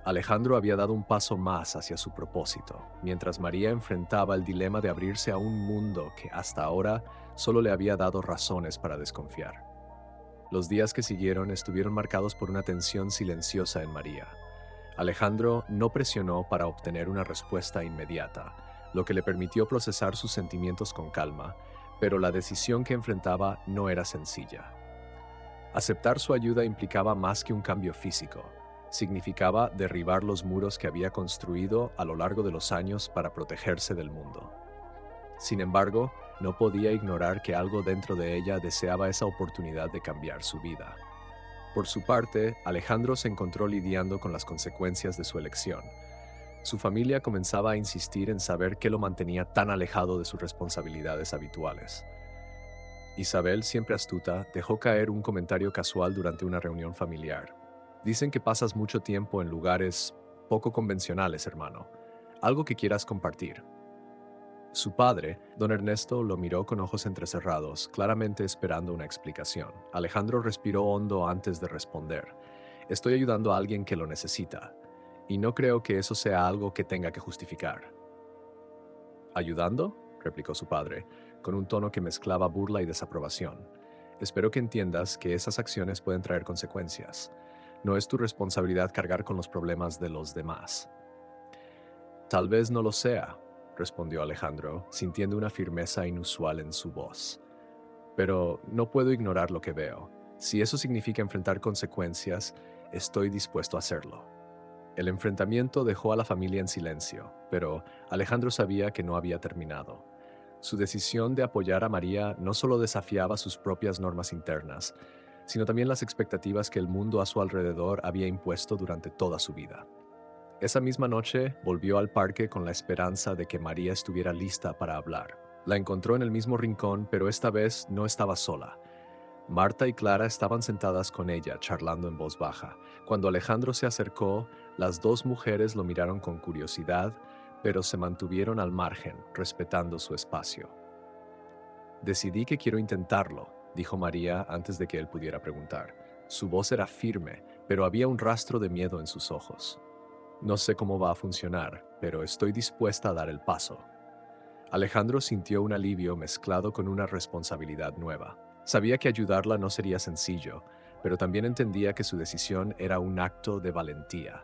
Alejandro había dado un paso más hacia su propósito, mientras María enfrentaba el dilema de abrirse a un mundo que hasta ahora solo le había dado razones para desconfiar. Los días que siguieron estuvieron marcados por una tensión silenciosa en María. Alejandro no presionó para obtener una respuesta inmediata, lo que le permitió procesar sus sentimientos con calma, pero la decisión que enfrentaba no era sencilla. Aceptar su ayuda implicaba más que un cambio físico. Significaba derribar los muros que había construido a lo largo de los años para protegerse del mundo. Sin embargo, no podía ignorar que algo dentro de ella deseaba esa oportunidad de cambiar su vida. Por su parte, Alejandro se encontró lidiando con las consecuencias de su elección. Su familia comenzaba a insistir en saber qué lo mantenía tan alejado de sus responsabilidades habituales. Isabel, siempre astuta, dejó caer un comentario casual durante una reunión familiar. Dicen que pasas mucho tiempo en lugares poco convencionales, hermano. Algo que quieras compartir. Su padre, don Ernesto, lo miró con ojos entrecerrados, claramente esperando una explicación. Alejandro respiró hondo antes de responder. Estoy ayudando a alguien que lo necesita, y no creo que eso sea algo que tenga que justificar. ¿Ayudando? Replicó su padre, con un tono que mezclaba burla y desaprobación. Espero que entiendas que esas acciones pueden traer consecuencias. No es tu responsabilidad cargar con los problemas de los demás. Tal vez no lo sea, respondió Alejandro, sintiendo una firmeza inusual en su voz. Pero no puedo ignorar lo que veo. Si eso significa enfrentar consecuencias, estoy dispuesto a hacerlo. El enfrentamiento dejó a la familia en silencio, pero Alejandro sabía que no había terminado. Su decisión de apoyar a María no solo desafiaba sus propias normas internas, sino también las expectativas que el mundo a su alrededor había impuesto durante toda su vida. Esa misma noche volvió al parque con la esperanza de que María estuviera lista para hablar. La encontró en el mismo rincón, pero esta vez no estaba sola. Marta y Clara estaban sentadas con ella, charlando en voz baja. Cuando Alejandro se acercó, las dos mujeres lo miraron con curiosidad, pero se mantuvieron al margen, respetando su espacio. Decidí que quiero intentarlo, dijo María antes de que él pudiera preguntar. Su voz era firme, pero había un rastro de miedo en sus ojos. No sé cómo va a funcionar, pero estoy dispuesta a dar el paso. Alejandro sintió un alivio mezclado con una responsabilidad nueva. Sabía que ayudarla no sería sencillo, pero también entendía que su decisión era un acto de valentía.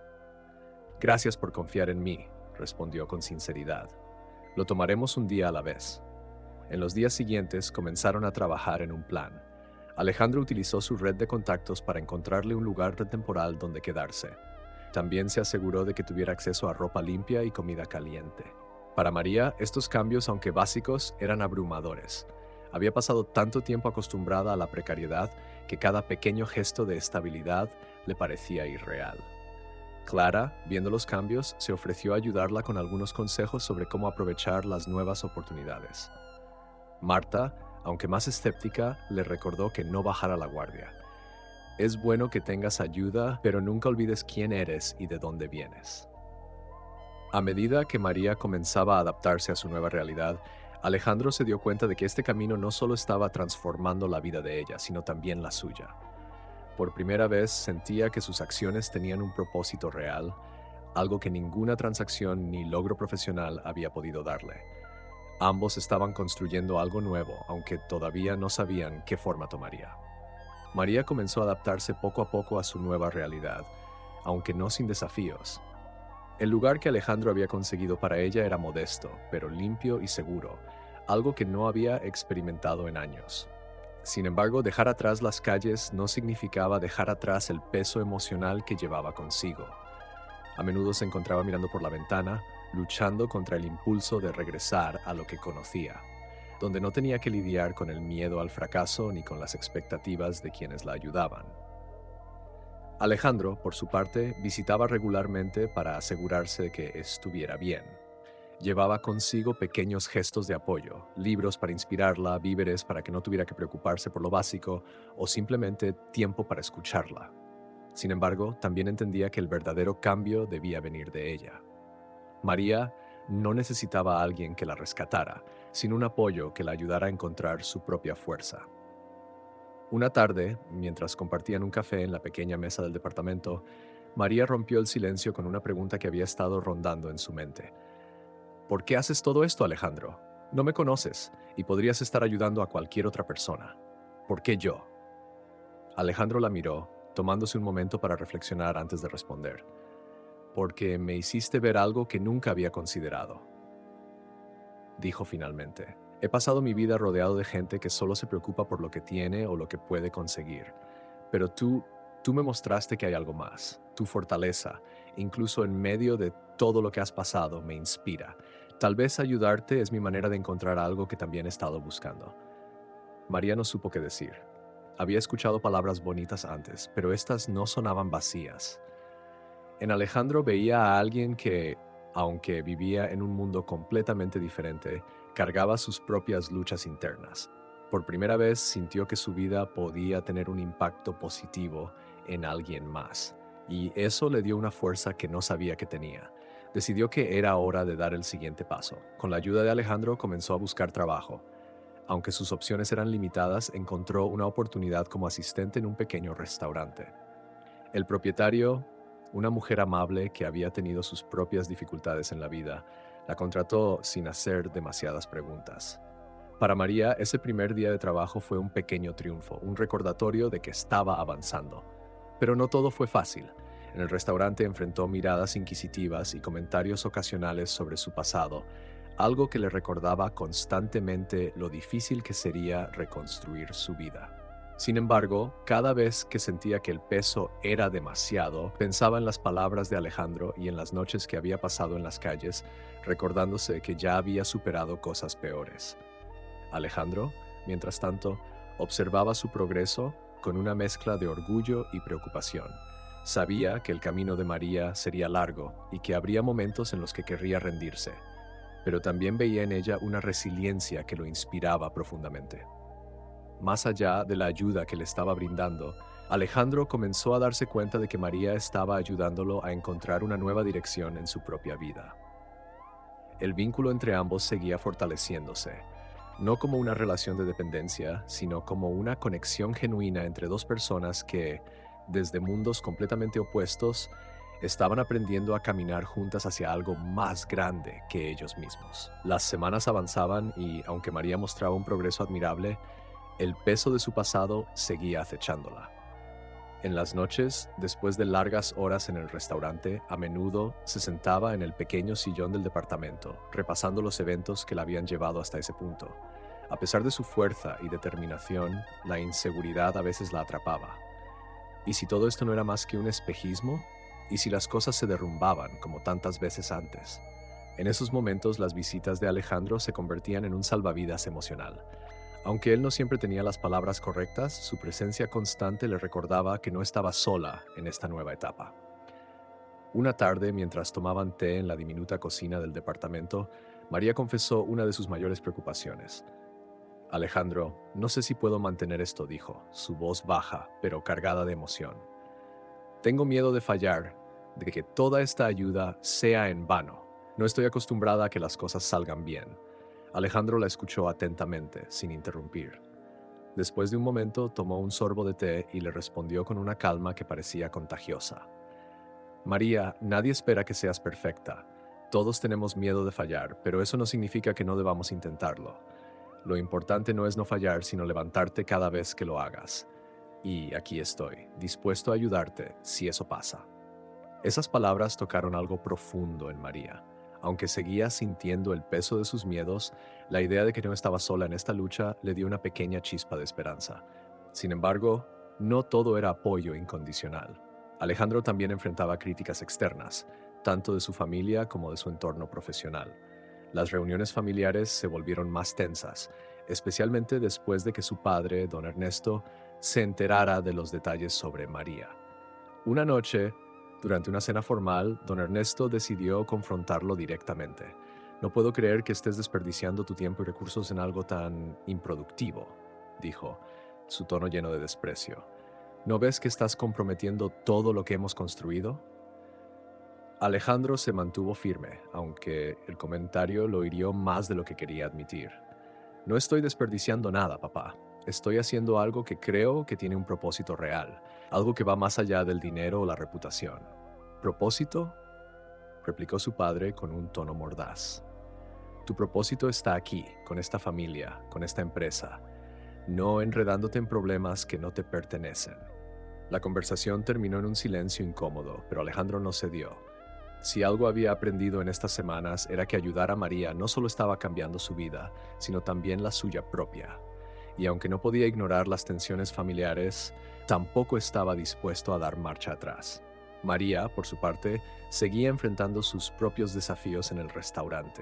Gracias por confiar en mí, respondió con sinceridad. Lo tomaremos un día a la vez. En los días siguientes comenzaron a trabajar en un plan. Alejandro utilizó su red de contactos para encontrarle un lugar temporal donde quedarse. También se aseguró de que tuviera acceso a ropa limpia y comida caliente. Para María, estos cambios, aunque básicos, eran abrumadores. Había pasado tanto tiempo acostumbrada a la precariedad que cada pequeño gesto de estabilidad le parecía irreal. Clara, viendo los cambios, se ofreció a ayudarla con algunos consejos sobre cómo aprovechar las nuevas oportunidades. Marta, aunque más escéptica, le recordó que no bajara la guardia. Es bueno que tengas ayuda, pero nunca olvides quién eres y de dónde vienes. A medida que María comenzaba a adaptarse a su nueva realidad, Alejandro se dio cuenta de que este camino no solo estaba transformando la vida de ella, sino también la suya. Por primera vez sentía que sus acciones tenían un propósito real, algo que ninguna transacción ni logro profesional había podido darle. Ambos estaban construyendo algo nuevo, aunque todavía no sabían qué forma tomaría. María comenzó a adaptarse poco a poco a su nueva realidad, aunque no sin desafíos. El lugar que Alejandro había conseguido para ella era modesto, pero limpio y seguro, algo que no había experimentado en años. Sin embargo, dejar atrás las calles no significaba dejar atrás el peso emocional que llevaba consigo. A menudo se encontraba mirando por la ventana, luchando contra el impulso de regresar a lo que conocía, donde no tenía que lidiar con el miedo al fracaso ni con las expectativas de quienes la ayudaban. Alejandro, por su parte, visitaba regularmente para asegurarse de que estuviera bien. Llevaba consigo pequeños gestos de apoyo, libros para inspirarla, víveres para que no tuviera que preocuparse por lo básico o simplemente tiempo para escucharla. Sin embargo, también entendía que el verdadero cambio debía venir de ella. María no necesitaba a alguien que la rescatara, sino un apoyo que la ayudara a encontrar su propia fuerza. Una tarde, mientras compartían un café en la pequeña mesa del departamento, María rompió el silencio con una pregunta que había estado rondando en su mente. ¿Por qué haces todo esto, Alejandro? No me conoces y podrías estar ayudando a cualquier otra persona. ¿Por qué yo? Alejandro la miró, tomándose un momento para reflexionar antes de responder. Porque me hiciste ver algo que nunca había considerado, dijo finalmente. He pasado mi vida rodeado de gente que solo se preocupa por lo que tiene o lo que puede conseguir. Pero tú me mostraste que hay algo más. Tu fortaleza, incluso en medio de todo lo que has pasado, me inspira. Tal vez ayudarte es mi manera de encontrar algo que también he estado buscando. María no supo qué decir. Había escuchado palabras bonitas antes, pero estas no sonaban vacías. En Alejandro veía a alguien que, aunque vivía en un mundo completamente diferente, cargaba sus propias luchas internas. Por primera vez sintió que su vida podía tener un impacto positivo en alguien más, y eso le dio una fuerza que no sabía que tenía. Decidió que era hora de dar el siguiente paso. Con la ayuda de Alejandro comenzó a buscar trabajo. Aunque sus opciones eran limitadas, encontró una oportunidad como asistente en un pequeño restaurante. El propietario, una mujer amable que había tenido sus propias dificultades en la vida, la contrató sin hacer demasiadas preguntas. Para María, ese primer día de trabajo fue un pequeño triunfo, un recordatorio de que estaba avanzando. Pero no todo fue fácil. En el restaurante enfrentó miradas inquisitivas y comentarios ocasionales sobre su pasado, algo que le recordaba constantemente lo difícil que sería reconstruir su vida. Sin embargo, cada vez que sentía que el peso era demasiado, pensaba en las palabras de Alejandro y en las noches que había pasado en las calles, recordándose que ya había superado cosas peores. Alejandro, mientras tanto, observaba su progreso con una mezcla de orgullo y preocupación. Sabía que el camino de María sería largo y que habría momentos en los que querría rendirse, pero también veía en ella una resiliencia que lo inspiraba profundamente. Más allá de la ayuda que le estaba brindando, Alejandro comenzó a darse cuenta de que María estaba ayudándolo a encontrar una nueva dirección en su propia vida. El vínculo entre ambos seguía fortaleciéndose, no como una relación de dependencia, sino como una conexión genuina entre dos personas que, desde mundos completamente opuestos, estaban aprendiendo a caminar juntas hacia algo más grande que ellos mismos. Las semanas avanzaban y, aunque María mostraba un progreso admirable, el peso de su pasado seguía acechándola. En las noches, después de largas horas en el restaurante, a menudo se sentaba en el pequeño sillón del departamento, repasando los eventos que la habían llevado hasta ese punto. A pesar de su fuerza y determinación, la inseguridad a veces la atrapaba. ¿Y si todo esto no era más que un espejismo? ¿Y si las cosas se derrumbaban como tantas veces antes? En esos momentos, las visitas de Alejandro se convertían en un salvavidas emocional. Aunque él no siempre tenía las palabras correctas, su presencia constante le recordaba que no estaba sola en esta nueva etapa. Una tarde, mientras tomaban té en la diminuta cocina del departamento, María confesó una de sus mayores preocupaciones. Alejandro, no sé si puedo mantener esto, dijo, su voz baja, pero cargada de emoción. Tengo miedo de fallar, de que toda esta ayuda sea en vano. No estoy acostumbrada a que las cosas salgan bien. Alejandro la escuchó atentamente, sin interrumpir. Después de un momento, tomó un sorbo de té y le respondió con una calma que parecía contagiosa. María, nadie espera que seas perfecta. Todos tenemos miedo de fallar, pero eso no significa que no debamos intentarlo. Lo importante no es no fallar, sino levantarte cada vez que lo hagas. Y aquí estoy, dispuesto a ayudarte si eso pasa. Esas palabras tocaron algo profundo en María. Aunque seguía sintiendo el peso de sus miedos, la idea de que no estaba sola en esta lucha le dio una pequeña chispa de esperanza. Sin embargo, no todo era apoyo incondicional. Alejandro también enfrentaba críticas externas, tanto de su familia como de su entorno profesional. Las reuniones familiares se volvieron más tensas, especialmente después de que su padre, don Ernesto, se enterara de los detalles sobre María. Una noche, durante una cena formal, don Ernesto decidió confrontarlo directamente. No puedo creer que estés desperdiciando tu tiempo y recursos en algo tan improductivo, dijo, su tono lleno de desprecio. ¿No ves que estás comprometiendo todo lo que hemos construido? Alejandro se mantuvo firme, aunque el comentario lo hirió más de lo que quería admitir. No estoy desperdiciando nada, papá. Estoy haciendo algo que creo que tiene un propósito real, algo que va más allá del dinero o la reputación. ¿Propósito? Replicó su padre con un tono mordaz. Tu propósito está aquí, con esta familia, con esta empresa, no enredándote en problemas que no te pertenecen. La conversación terminó en un silencio incómodo, pero Alejandro no cedió. Si algo había aprendido en estas semanas era que ayudar a María no solo estaba cambiando su vida, sino también la suya propia. Y aunque no podía ignorar las tensiones familiares, tampoco estaba dispuesto a dar marcha atrás. María, por su parte, seguía enfrentando sus propios desafíos en el restaurante.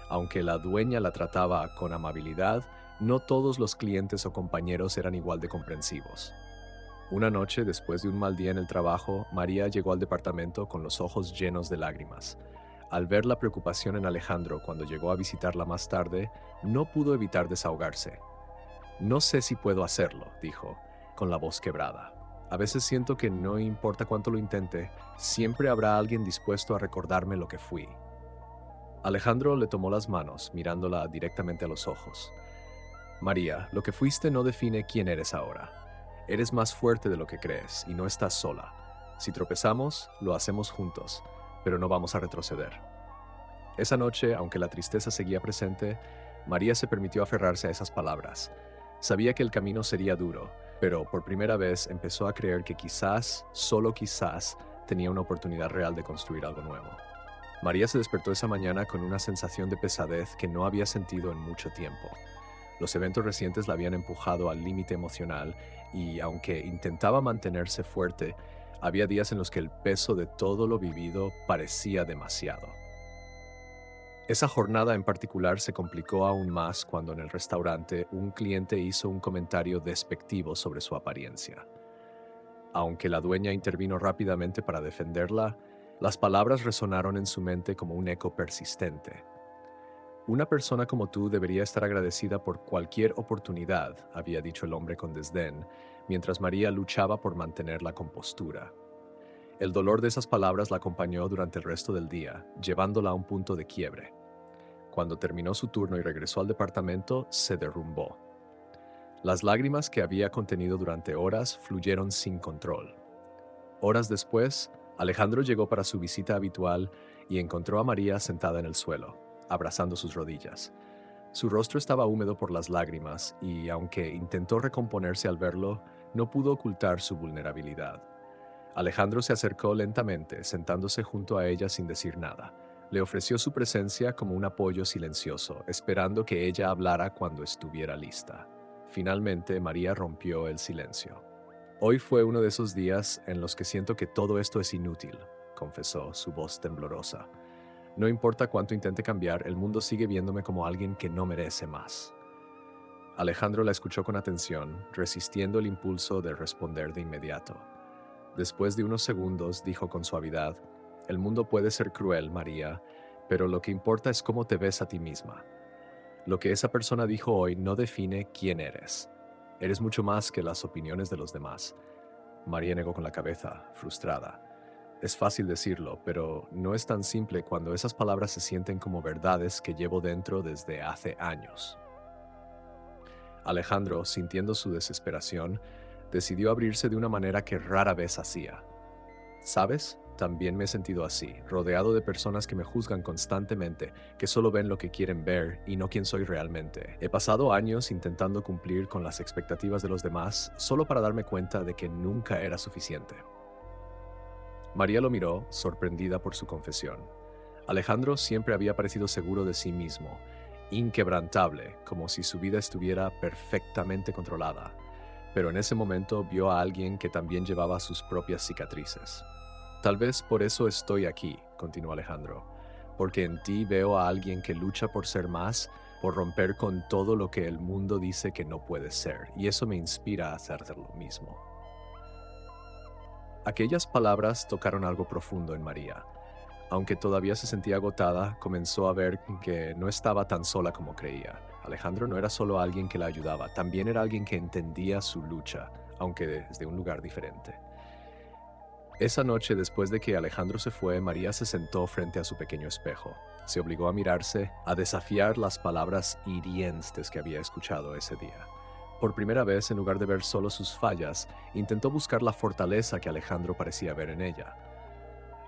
Aunque la dueña la trataba con amabilidad, no todos los clientes o compañeros eran igual de comprensivos. Una noche, después de un mal día en el trabajo, María llegó al departamento con los ojos llenos de lágrimas. Al ver la preocupación en Alejandro cuando llegó a visitarla más tarde, no pudo evitar desahogarse. No sé si puedo hacerlo, dijo, con la voz quebrada. A veces siento que no importa cuánto lo intente, siempre habrá alguien dispuesto a recordarme lo que fui. Alejandro le tomó las manos, mirándola directamente a los ojos. María, lo que fuiste no define quién eres ahora. Eres más fuerte de lo que crees y no estás sola. Si tropezamos, lo hacemos juntos, pero no vamos a retroceder. Esa noche, aunque la tristeza seguía presente, María se permitió aferrarse a esas palabras. Sabía que el camino sería duro, pero por primera vez empezó a creer que quizás, solo quizás, tenía una oportunidad real de construir algo nuevo. María se despertó esa mañana con una sensación de pesadez que no había sentido en mucho tiempo. Los eventos recientes la habían empujado al límite emocional y, aunque intentaba mantenerse fuerte, había días en los que el peso de todo lo vivido parecía demasiado. Esa jornada en particular se complicó aún más cuando en el restaurante un cliente hizo un comentario despectivo sobre su apariencia. Aunque la dueña intervino rápidamente para defenderla, las palabras resonaron en su mente como un eco persistente. Una persona como tú debería estar agradecida por cualquier oportunidad, había dicho el hombre con desdén, mientras María luchaba por mantener la compostura. El dolor de esas palabras la acompañó durante el resto del día, llevándola a un punto de quiebre. Cuando terminó su turno y regresó al departamento, se derrumbó. Las lágrimas que había contenido durante horas fluyeron sin control. Horas después, Alejandro llegó para su visita habitual y encontró a María sentada en el suelo, abrazando sus rodillas. Su rostro estaba húmedo por las lágrimas y, aunque intentó recomponerse al verlo, no pudo ocultar su vulnerabilidad. Alejandro se acercó lentamente, sentándose junto a ella sin decir nada. Le ofreció su presencia como un apoyo silencioso, esperando que ella hablara cuando estuviera lista. Finalmente, María rompió el silencio. Hoy fue uno de esos días en los que siento que todo esto es inútil, confesó, su voz temblorosa. No importa cuánto intente cambiar, el mundo sigue viéndome como alguien que no merece más. Alejandro la escuchó con atención, resistiendo el impulso de responder de inmediato. Después de unos segundos, dijo con suavidad, el mundo puede ser cruel, María, pero lo que importa es cómo te ves a ti misma. Lo que esa persona dijo hoy no define quién eres. Eres mucho más que las opiniones de los demás. María negó con la cabeza, frustrada. Es fácil decirlo, pero no es tan simple cuando esas palabras se sienten como verdades que llevo dentro desde hace años. Alejandro, sintiendo su desesperación, decidió abrirse de una manera que rara vez hacía. ¿Sabes? También me he sentido así, rodeado de personas que me juzgan constantemente, que solo ven lo que quieren ver y no quién soy realmente. He pasado años intentando cumplir con las expectativas de los demás solo para darme cuenta de que nunca era suficiente. María lo miró, sorprendida por su confesión. Alejandro siempre había parecido seguro de sí mismo, inquebrantable, como si su vida estuviera perfectamente controlada. Pero en ese momento vio a alguien que también llevaba sus propias cicatrices. Tal vez por eso estoy aquí, continuó Alejandro, porque en ti veo a alguien que lucha por ser más, por romper con todo lo que el mundo dice que no puede ser, y eso me inspira a hacer lo mismo. Aquellas palabras tocaron algo profundo en María. Aunque todavía se sentía agotada, comenzó a ver que no estaba tan sola como creía. Alejandro no era solo alguien que la ayudaba, también era alguien que entendía su lucha, aunque desde un lugar diferente. Esa noche, después de que Alejandro se fue, María se sentó frente a su pequeño espejo. Se obligó a mirarse, a desafiar las palabras hirientes que había escuchado ese día. Por primera vez, en lugar de ver solo sus fallas, intentó buscar la fortaleza que Alejandro parecía ver en ella.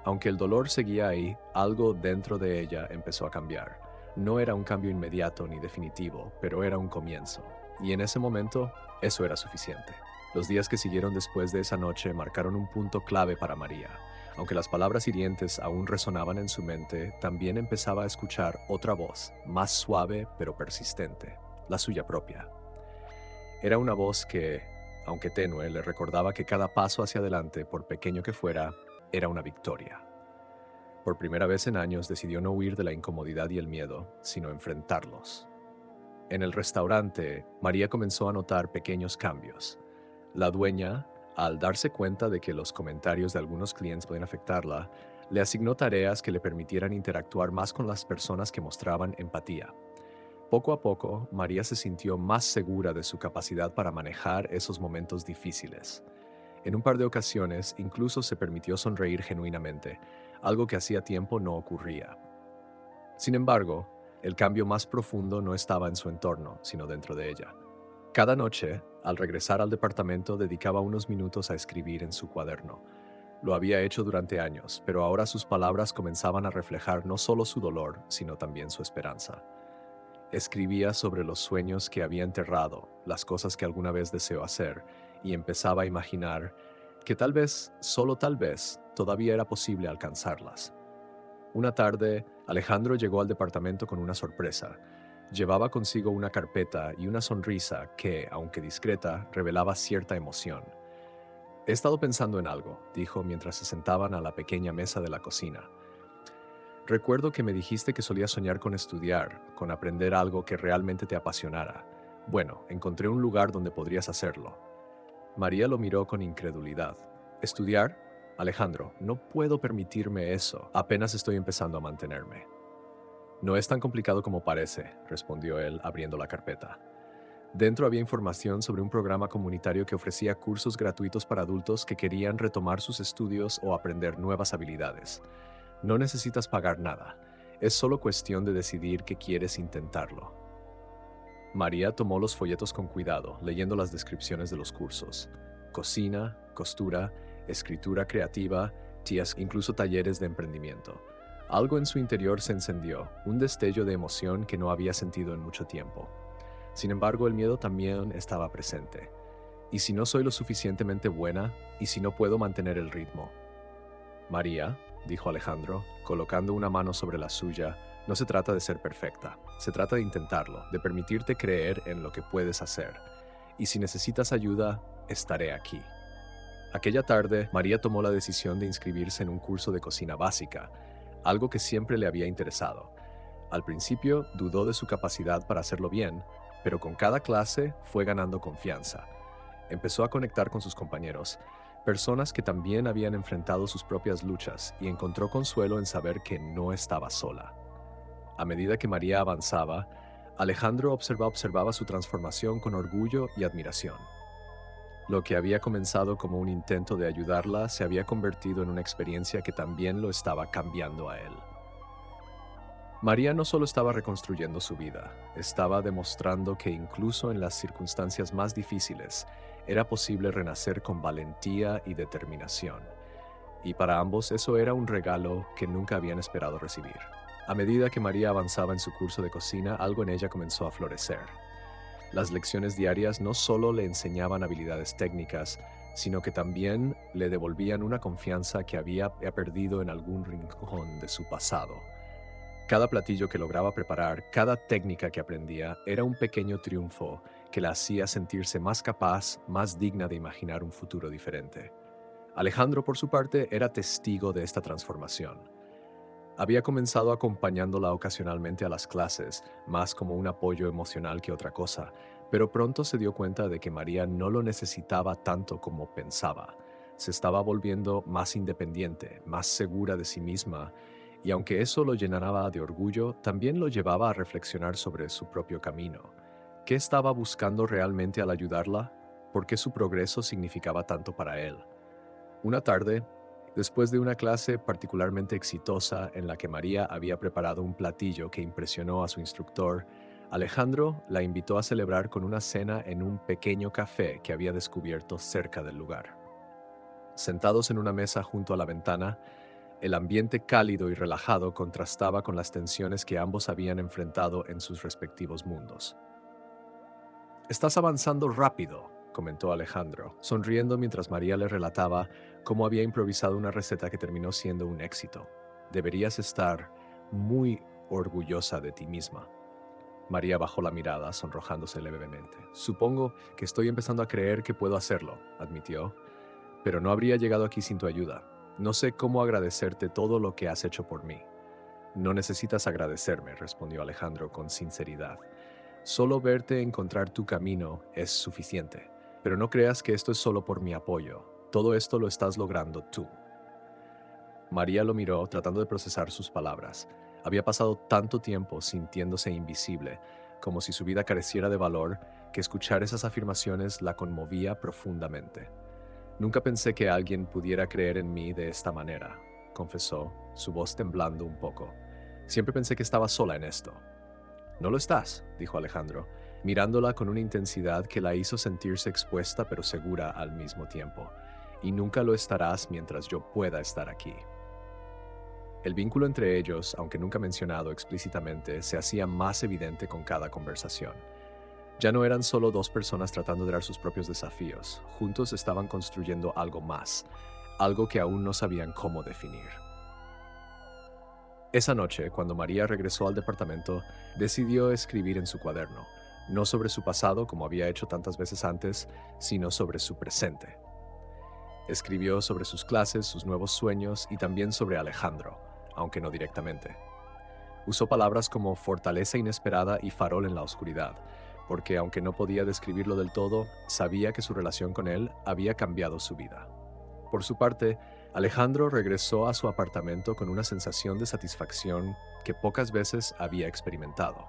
Aunque el dolor seguía ahí, algo dentro de ella empezó a cambiar. No era un cambio inmediato ni definitivo, pero era un comienzo. Y en ese momento, eso era suficiente. Los días que siguieron después de esa noche marcaron un punto clave para María. Aunque las palabras hirientes aún resonaban en su mente, también empezaba a escuchar otra voz, más suave pero persistente, la suya propia. Era una voz que, aunque tenue, le recordaba que cada paso hacia adelante, por pequeño que fuera, era una victoria. Por primera vez en años decidió no huir de la incomodidad y el miedo, sino enfrentarlos. En el restaurante, María comenzó a notar pequeños cambios. La dueña, al darse cuenta de que los comentarios de algunos clientes podían afectarla, le asignó tareas que le permitieran interactuar más con las personas que mostraban empatía. Poco a poco, María se sintió más segura de su capacidad para manejar esos momentos difíciles. En un par de ocasiones, incluso se permitió sonreír genuinamente, algo que hacía tiempo no ocurría. Sin embargo, el cambio más profundo no estaba en su entorno, sino dentro de ella. Cada noche, al regresar al departamento, dedicaba unos minutos a escribir en su cuaderno. Lo había hecho durante años, pero ahora sus palabras comenzaban a reflejar no solo su dolor, sino también su esperanza. Escribía sobre los sueños que había enterrado, las cosas que alguna vez deseó hacer, y empezaba a imaginar que tal vez, solo tal vez, todavía era posible alcanzarlas. Una tarde, Alejandro llegó al departamento con una sorpresa. Llevaba consigo una carpeta y una sonrisa que, aunque discreta, revelaba cierta emoción. He estado pensando en algo, dijo mientras se sentaban a la pequeña mesa de la cocina. Recuerdo que me dijiste que solías soñar con estudiar, con aprender algo que realmente te apasionara. Bueno, encontré un lugar donde podrías hacerlo. María lo miró con incredulidad. ¿Estudiar? Alejandro, no puedo permitirme eso. Apenas estoy empezando a mantenerme. No es tan complicado como parece, respondió él, abriendo la carpeta. Dentro había información sobre un programa comunitario que ofrecía cursos gratuitos para adultos que querían retomar sus estudios o aprender nuevas habilidades. No necesitas pagar nada. Es solo cuestión de decidir que quieres intentarlo. María tomó los folletos con cuidado, leyendo las descripciones de los cursos. Cocina, costura, escritura creativa, tías, incluso talleres de emprendimiento. Algo en su interior se encendió, un destello de emoción que no había sentido en mucho tiempo. Sin embargo, el miedo también estaba presente. ¿Y si no soy lo suficientemente buena? ¿Y si no puedo mantener el ritmo? María, dijo Alejandro, colocando una mano sobre la suya, no se trata de ser perfecta, se trata de intentarlo, de permitirte creer en lo que puedes hacer. Y si necesitas ayuda, estaré aquí. Aquella tarde, María tomó la decisión de inscribirse en un curso de cocina básica, algo que siempre le había interesado. Al principio dudó de su capacidad para hacerlo bien, pero con cada clase fue ganando confianza. Empezó a conectar con sus compañeros, personas que también habían enfrentado sus propias luchas, y encontró consuelo en saber que no estaba sola. A medida que María avanzaba, Alejandro observaba su transformación con orgullo y admiración. Lo que había comenzado como un intento de ayudarla se había convertido en una experiencia que también lo estaba cambiando a él. María no solo estaba reconstruyendo su vida, estaba demostrando que incluso en las circunstancias más difíciles era posible renacer con valentía y determinación. Y para ambos eso era un regalo que nunca habían esperado recibir. A medida que María avanzaba en su curso de cocina, algo en ella comenzó a florecer. Las lecciones diarias no solo le enseñaban habilidades técnicas, sino que también le devolvían una confianza que había perdido en algún rincón de su pasado. Cada platillo que lograba preparar, cada técnica que aprendía, era un pequeño triunfo que la hacía sentirse más capaz, más digna de imaginar un futuro diferente. Alejandro, por su parte, era testigo de esta transformación. Había comenzado acompañándola ocasionalmente a las clases, más como un apoyo emocional que otra cosa, pero pronto se dio cuenta de que María no lo necesitaba tanto como pensaba. Se estaba volviendo más independiente, más segura de sí misma, y aunque eso lo llenaba de orgullo, también lo llevaba a reflexionar sobre su propio camino. ¿Qué estaba buscando realmente al ayudarla? ¿Por qué su progreso significaba tanto para él? Una tarde, después de una clase particularmente exitosa en la que María había preparado un platillo que impresionó a su instructor, Alejandro la invitó a celebrar con una cena en un pequeño café que había descubierto cerca del lugar. Sentados en una mesa junto a la ventana, el ambiente cálido y relajado contrastaba con las tensiones que ambos habían enfrentado en sus respectivos mundos. Estás avanzando rápido, comentó Alejandro, sonriendo mientras María le relataba cómo había improvisado una receta que terminó siendo un éxito. Deberías estar muy orgullosa de ti misma. María bajó la mirada, sonrojándose levemente. Supongo que estoy empezando a creer que puedo hacerlo, admitió, pero no habría llegado aquí sin tu ayuda. No sé cómo agradecerte todo lo que has hecho por mí. No necesitas agradecerme, respondió Alejandro con sinceridad. Solo verte encontrar tu camino es suficiente. Pero no creas que esto es solo por mi apoyo. Todo esto lo estás logrando tú. María lo miró tratando de procesar sus palabras. Había pasado tanto tiempo sintiéndose invisible, como si su vida careciera de valor, que escuchar esas afirmaciones la conmovía profundamente. Nunca pensé que alguien pudiera creer en mí de esta manera, confesó, su voz temblando un poco. Siempre pensé que estaba sola en esto. No lo estás, dijo Alejandro, mirándola con una intensidad que la hizo sentirse expuesta pero segura al mismo tiempo. Y nunca lo estarás mientras yo pueda estar aquí. El vínculo entre ellos, aunque nunca mencionado explícitamente, se hacía más evidente con cada conversación. Ya no eran solo dos personas tratando de dar sus propios desafíos, juntos estaban construyendo algo más, algo que aún no sabían cómo definir. Esa noche, cuando María regresó al departamento, decidió escribir en su cuaderno, no sobre su pasado como había hecho tantas veces antes, sino sobre su presente. Escribió sobre sus clases, sus nuevos sueños y también sobre Alejandro, aunque no directamente. Usó palabras como fortaleza inesperada y farol en la oscuridad, porque aunque no podía describirlo del todo, sabía que su relación con él había cambiado su vida. Por su parte, Alejandro regresó a su apartamento con una sensación de satisfacción que pocas veces había experimentado.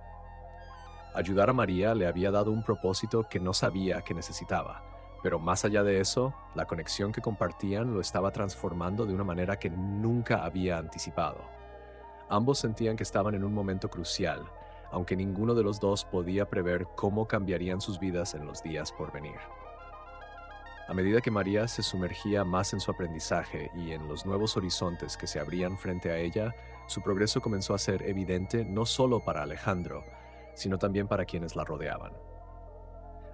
Ayudar a María le había dado un propósito que no sabía que necesitaba, pero más allá de eso, la conexión que compartían lo estaba transformando de una manera que nunca había anticipado. Ambos sentían que estaban en un momento crucial, aunque ninguno de los dos podía prever cómo cambiarían sus vidas en los días por venir. A medida que María se sumergía más en su aprendizaje y en los nuevos horizontes que se abrían frente a ella, su progreso comenzó a ser evidente no solo para Alejandro, sino también para quienes la rodeaban.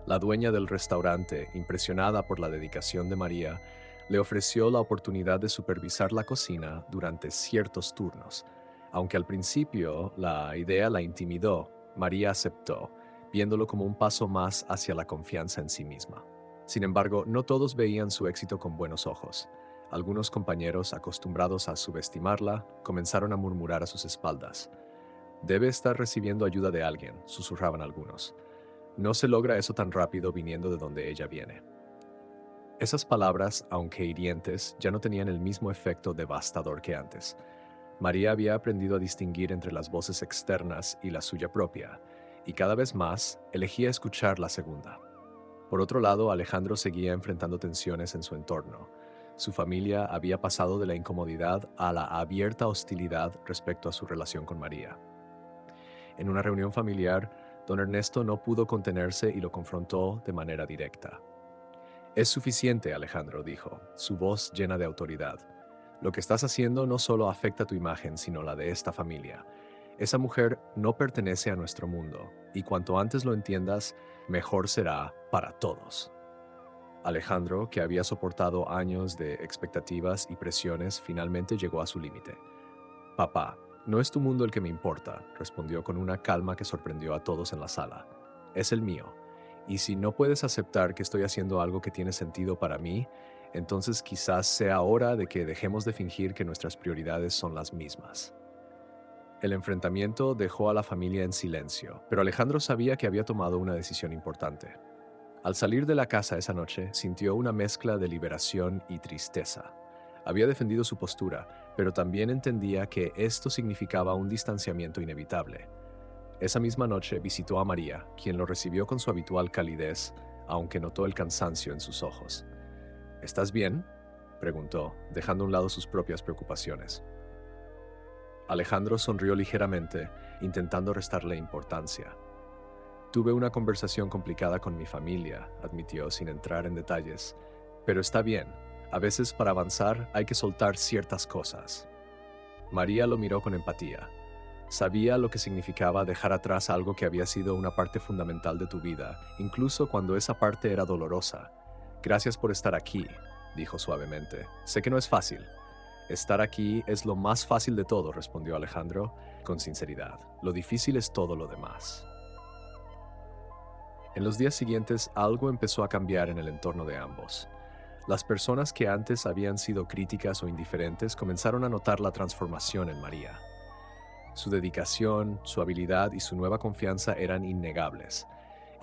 La dueña del restaurante, impresionada por la dedicación de María, le ofreció la oportunidad de supervisar la cocina durante ciertos turnos. Aunque al principio la idea la intimidó, María aceptó, viéndolo como un paso más hacia la confianza en sí misma. Sin embargo, no todos veían su éxito con buenos ojos. Algunos compañeros, acostumbrados a subestimarla, comenzaron a murmurar a sus espaldas. «Debe estar recibiendo ayuda de alguien», susurraban algunos. «No se logra eso tan rápido viniendo de donde ella viene». Esas palabras, aunque hirientes, ya no tenían el mismo efecto devastador que antes. María había aprendido a distinguir entre las voces externas y la suya propia, y cada vez más elegía escuchar la segunda. Por otro lado, Alejandro seguía enfrentando tensiones en su entorno. Su familia había pasado de la incomodidad a la abierta hostilidad respecto a su relación con María. En una reunión familiar, don Ernesto no pudo contenerse y lo confrontó de manera directa. «Es suficiente, Alejandro», dijo, su voz llena de autoridad. «Lo que estás haciendo no solo afecta tu imagen, sino la de esta familia. Esa mujer no pertenece a nuestro mundo, y cuanto antes lo entiendas, mejor será para todos». Alejandro, que había soportado años de expectativas y presiones, finalmente llegó a su límite. «Papá, no es tu mundo el que me importa», respondió con una calma que sorprendió a todos en la sala. «Es el mío. Y si no puedes aceptar que estoy haciendo algo que tiene sentido para mí, entonces quizás sea hora de que dejemos de fingir que nuestras prioridades son las mismas». El enfrentamiento dejó a la familia en silencio, pero Alejandro sabía que había tomado una decisión importante. Al salir de la casa esa noche, sintió una mezcla de liberación y tristeza. Había defendido su postura, pero también entendía que esto significaba un distanciamiento inevitable. Esa misma noche visitó a María, quien lo recibió con su habitual calidez, aunque notó el cansancio en sus ojos. «¿Estás bien?», preguntó, dejando a un lado sus propias preocupaciones. Alejandro sonrió ligeramente, intentando restarle importancia. «Tuve una conversación complicada con mi familia», admitió sin entrar en detalles. «Pero está bien. A veces para avanzar hay que soltar ciertas cosas». María lo miró con empatía. Sabía lo que significaba dejar atrás algo que había sido una parte fundamental de tu vida, incluso cuando esa parte era dolorosa. «Gracias por estar aquí», dijo suavemente. «Sé que no es fácil». «Estar aquí es lo más fácil de todo», respondió Alejandro con sinceridad. «Lo difícil es todo lo demás». En los días siguientes, algo empezó a cambiar en el entorno de ambos. Las personas que antes habían sido críticas o indiferentes comenzaron a notar la transformación en María. Su dedicación, su habilidad y su nueva confianza eran innegables.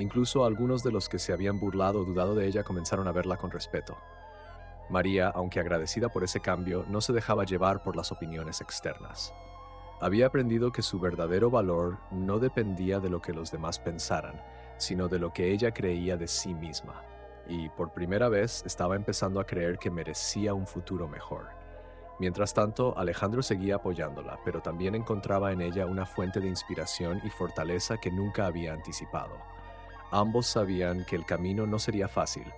Incluso algunos de los que se habían burlado o dudado de ella comenzaron a verla con respeto. María, aunque agradecida por ese cambio, no se dejaba llevar por las opiniones externas. Había aprendido que su verdadero valor no dependía de lo que los demás pensaran, sino de lo que ella creía de sí misma. Y por primera vez estaba empezando a creer que merecía un futuro mejor. Mientras tanto, Alejandro seguía apoyándola, pero también encontraba en ella una fuente de inspiración y fortaleza que nunca había anticipado. Ambos sabían que el camino no sería fácil,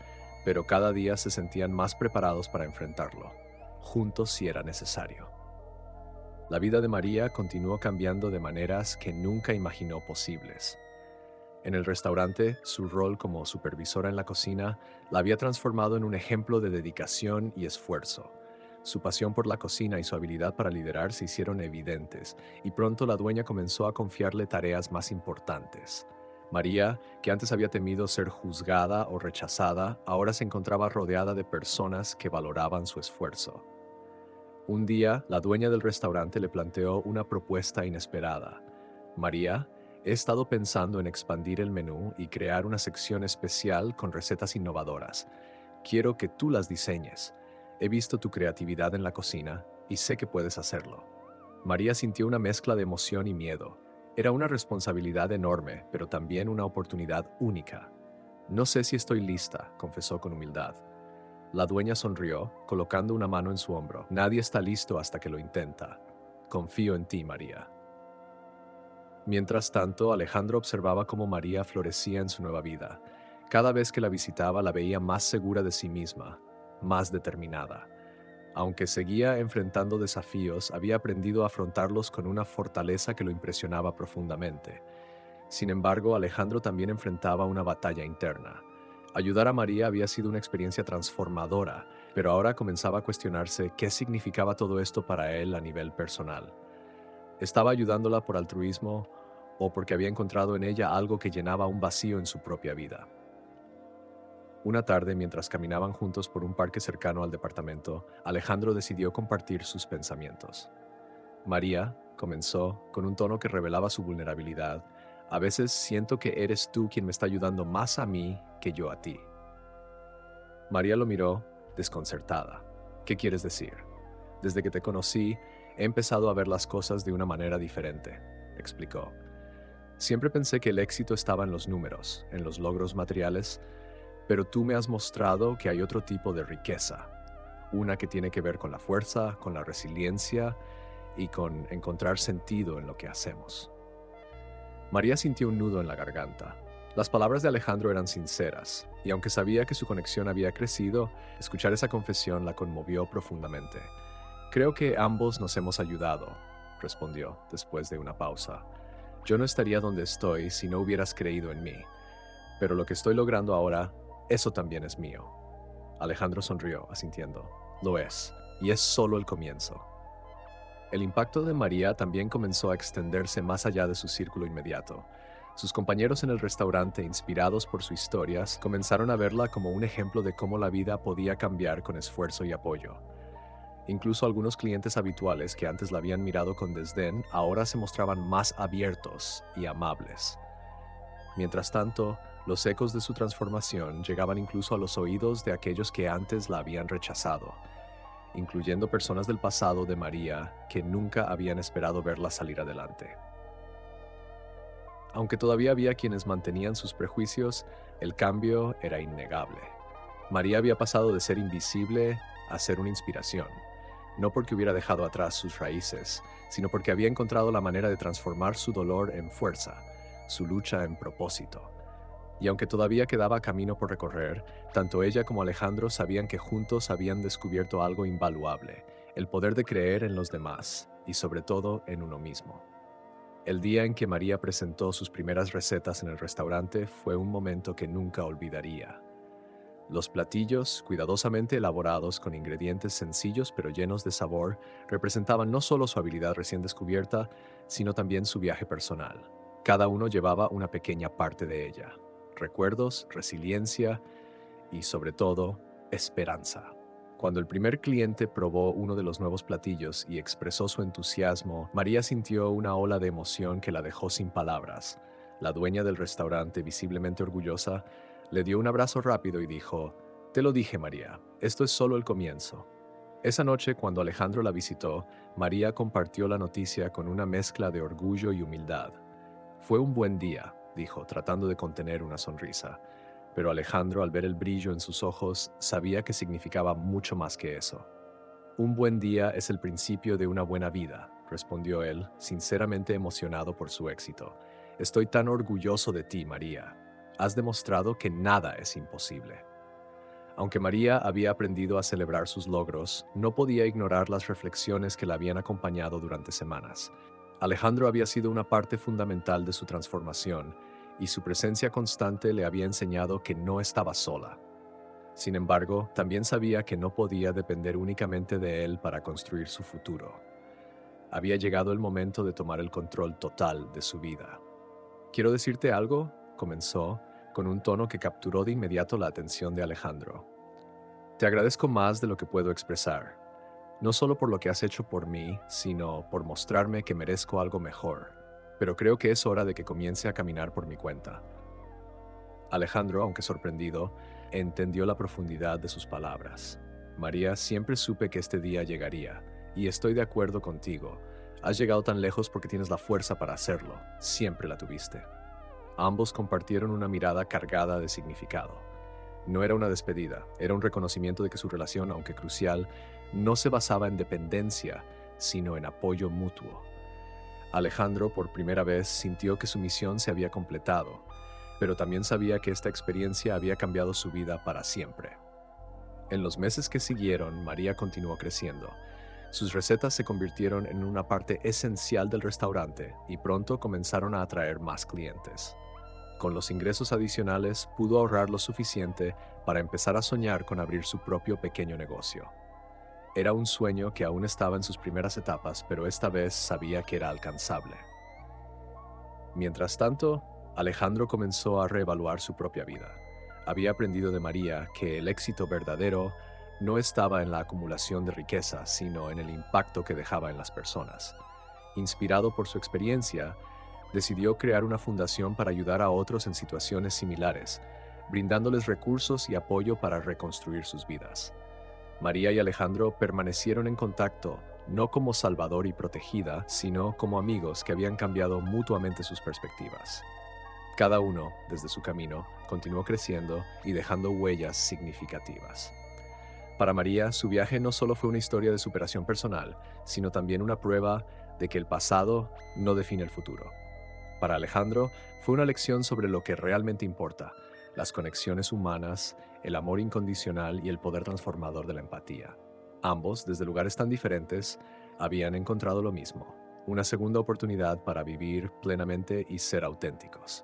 pero cada día se sentían más preparados para enfrentarlo, juntos si era necesario. La vida de María continuó cambiando de maneras que nunca imaginó posibles. En el restaurante, su rol como supervisora en la cocina la había transformado en un ejemplo de dedicación y esfuerzo. Su pasión por la cocina y su habilidad para liderar se hicieron evidentes, y pronto la dueña comenzó a confiarle tareas más importantes. María, que antes había temido ser juzgada o rechazada, ahora se encontraba rodeada de personas que valoraban su esfuerzo. Un día, la dueña del restaurante le planteó una propuesta inesperada. María, he estado pensando en expandir el menú y crear una sección especial con recetas innovadoras. Quiero que tú las diseñes. He visto tu creatividad en la cocina y sé que puedes hacerlo. María sintió una mezcla de emoción y miedo. Era una responsabilidad enorme, pero también una oportunidad única. No sé si estoy lista, confesó con humildad. La dueña sonrió, colocando una mano en su hombro. Nadie está listo hasta que lo intenta. Confío en ti, María. Mientras tanto, Alejandro observaba cómo María florecía en su nueva vida. Cada vez que la visitaba, la veía más segura de sí misma, más determinada. Aunque seguía enfrentando desafíos, había aprendido a afrontarlos con una fortaleza que lo impresionaba profundamente. Sin embargo, Alejandro también enfrentaba una batalla interna. Ayudar a María había sido una experiencia transformadora, pero ahora comenzaba a cuestionarse qué significaba todo esto para él a nivel personal. ¿Estaba ayudándola por altruismo o porque había encontrado en ella algo que llenaba un vacío en su propia vida? Una tarde, mientras caminaban juntos por un parque cercano al departamento, Alejandro decidió compartir sus pensamientos. María, comenzó, con un tono que revelaba su vulnerabilidad, a veces siento que eres tú quien me está ayudando más a mí que yo a ti. María lo miró, desconcertada. ¿Qué quieres decir? Desde que te conocí, he empezado a ver las cosas de una manera diferente, explicó. Siempre pensé que el éxito estaba en los números, en los logros materiales, pero tú me has mostrado que hay otro tipo de riqueza, una que tiene que ver con la fuerza, con la resiliencia y con encontrar sentido en lo que hacemos. María sintió un nudo en la garganta. Las palabras de Alejandro eran sinceras, y aunque sabía que su conexión había crecido, escuchar esa confesión la conmovió profundamente. Creo que ambos nos hemos ayudado, respondió, después de una pausa. Yo no estaría donde estoy si no hubieras creído en mí, pero lo que estoy logrando ahora, eso también es mío. Alejandro sonrió, asintiendo. Lo es, y es solo el comienzo. El impacto de María también comenzó a extenderse más allá de su círculo inmediato. Sus compañeros en el restaurante, inspirados por sus historias, comenzaron a verla como un ejemplo de cómo la vida podía cambiar con esfuerzo y apoyo. Incluso algunos clientes habituales que antes la habían mirado con desdén, ahora se mostraban más abiertos y amables. Mientras tanto, los ecos de su transformación llegaban incluso a los oídos de aquellos que antes la habían rechazado, incluyendo personas del pasado de María que nunca habían esperado verla salir adelante. Aunque todavía había quienes mantenían sus prejuicios, el cambio era innegable. María había pasado de ser invisible a ser una inspiración, no porque hubiera dejado atrás sus raíces, sino porque había encontrado la manera de transformar su dolor en fuerza, su lucha en propósito. Y aunque todavía quedaba camino por recorrer, tanto ella como Alejandro sabían que juntos habían descubierto algo invaluable, el poder de creer en los demás y sobre todo en uno mismo. El día en que María presentó sus primeras recetas en el restaurante fue un momento que nunca olvidaría. Los platillos, cuidadosamente elaborados con ingredientes sencillos pero llenos de sabor, representaban no solo su habilidad recién descubierta, sino también su viaje personal. Cada uno llevaba una pequeña parte de ella: recuerdos, resiliencia y, sobre todo, esperanza. Cuando el primer cliente probó uno de los nuevos platillos y expresó su entusiasmo, María sintió una ola de emoción que la dejó sin palabras. La dueña del restaurante, visiblemente orgullosa, le dio un abrazo rápido y dijo: «Te lo dije, María, esto es solo el comienzo». Esa noche, cuando Alejandro la visitó, María compartió la noticia con una mezcla de orgullo y humildad. Fue un buen día, dijo, tratando de contener una sonrisa. Pero Alejandro, al ver el brillo en sus ojos, sabía que significaba mucho más que eso. Un buen día es el principio de una buena vida, respondió él, sinceramente emocionado por su éxito. Estoy tan orgulloso de ti, María. Has demostrado que nada es imposible. Aunque María había aprendido a celebrar sus logros, no podía ignorar las reflexiones que la habían acompañado durante semanas. Alejandro había sido una parte fundamental de su transformación, y su presencia constante le había enseñado que no estaba sola. Sin embargo, también sabía que no podía depender únicamente de él para construir su futuro. Había llegado el momento de tomar el control total de su vida. «¿Quiero decirte algo?», comenzó, con un tono que capturó de inmediato la atención de Alejandro. «Te agradezco más de lo que puedo expresar, no solo por lo que has hecho por mí, sino por mostrarme que merezco algo mejor. Pero creo que es hora de que comience a caminar por mi cuenta». Alejandro, aunque sorprendido, entendió la profundidad de sus palabras. «María, siempre supe que este día llegaría, y estoy de acuerdo contigo. Has llegado tan lejos porque tienes la fuerza para hacerlo. Siempre la tuviste». Ambos compartieron una mirada cargada de significado. No era una despedida, era un reconocimiento de que su relación, aunque crucial, no se basaba en dependencia, sino en apoyo mutuo. Alejandro, por primera vez, sintió que su misión se había completado, pero también sabía que esta experiencia había cambiado su vida para siempre. En los meses que siguieron, María continuó creciendo. Sus recetas se convirtieron en una parte esencial del restaurante y pronto comenzaron a atraer más clientes. Con los ingresos adicionales, pudo ahorrar lo suficiente para empezar a soñar con abrir su propio pequeño negocio. Era un sueño que aún estaba en sus primeras etapas, pero esta vez sabía que era alcanzable. Mientras tanto, Alejandro comenzó a reevaluar su propia vida. Había aprendido de María que el éxito verdadero no estaba en la acumulación de riqueza, sino en el impacto que dejaba en las personas. Inspirado por su experiencia, decidió crear una fundación para ayudar a otros en situaciones similares, brindándoles recursos y apoyo para reconstruir sus vidas. María y Alejandro permanecieron en contacto, no como salvador y protegida, sino como amigos que habían cambiado mutuamente sus perspectivas. Cada uno, desde su camino, continuó creciendo y dejando huellas significativas. Para María, su viaje no solo fue una historia de superación personal, sino también una prueba de que el pasado no define el futuro. Para Alejandro, fue una lección sobre lo que realmente importa: las conexiones humanas, el amor incondicional y el poder transformador de la empatía. Ambos, desde lugares tan diferentes, habían encontrado lo mismo: una segunda oportunidad para vivir plenamente y ser auténticos.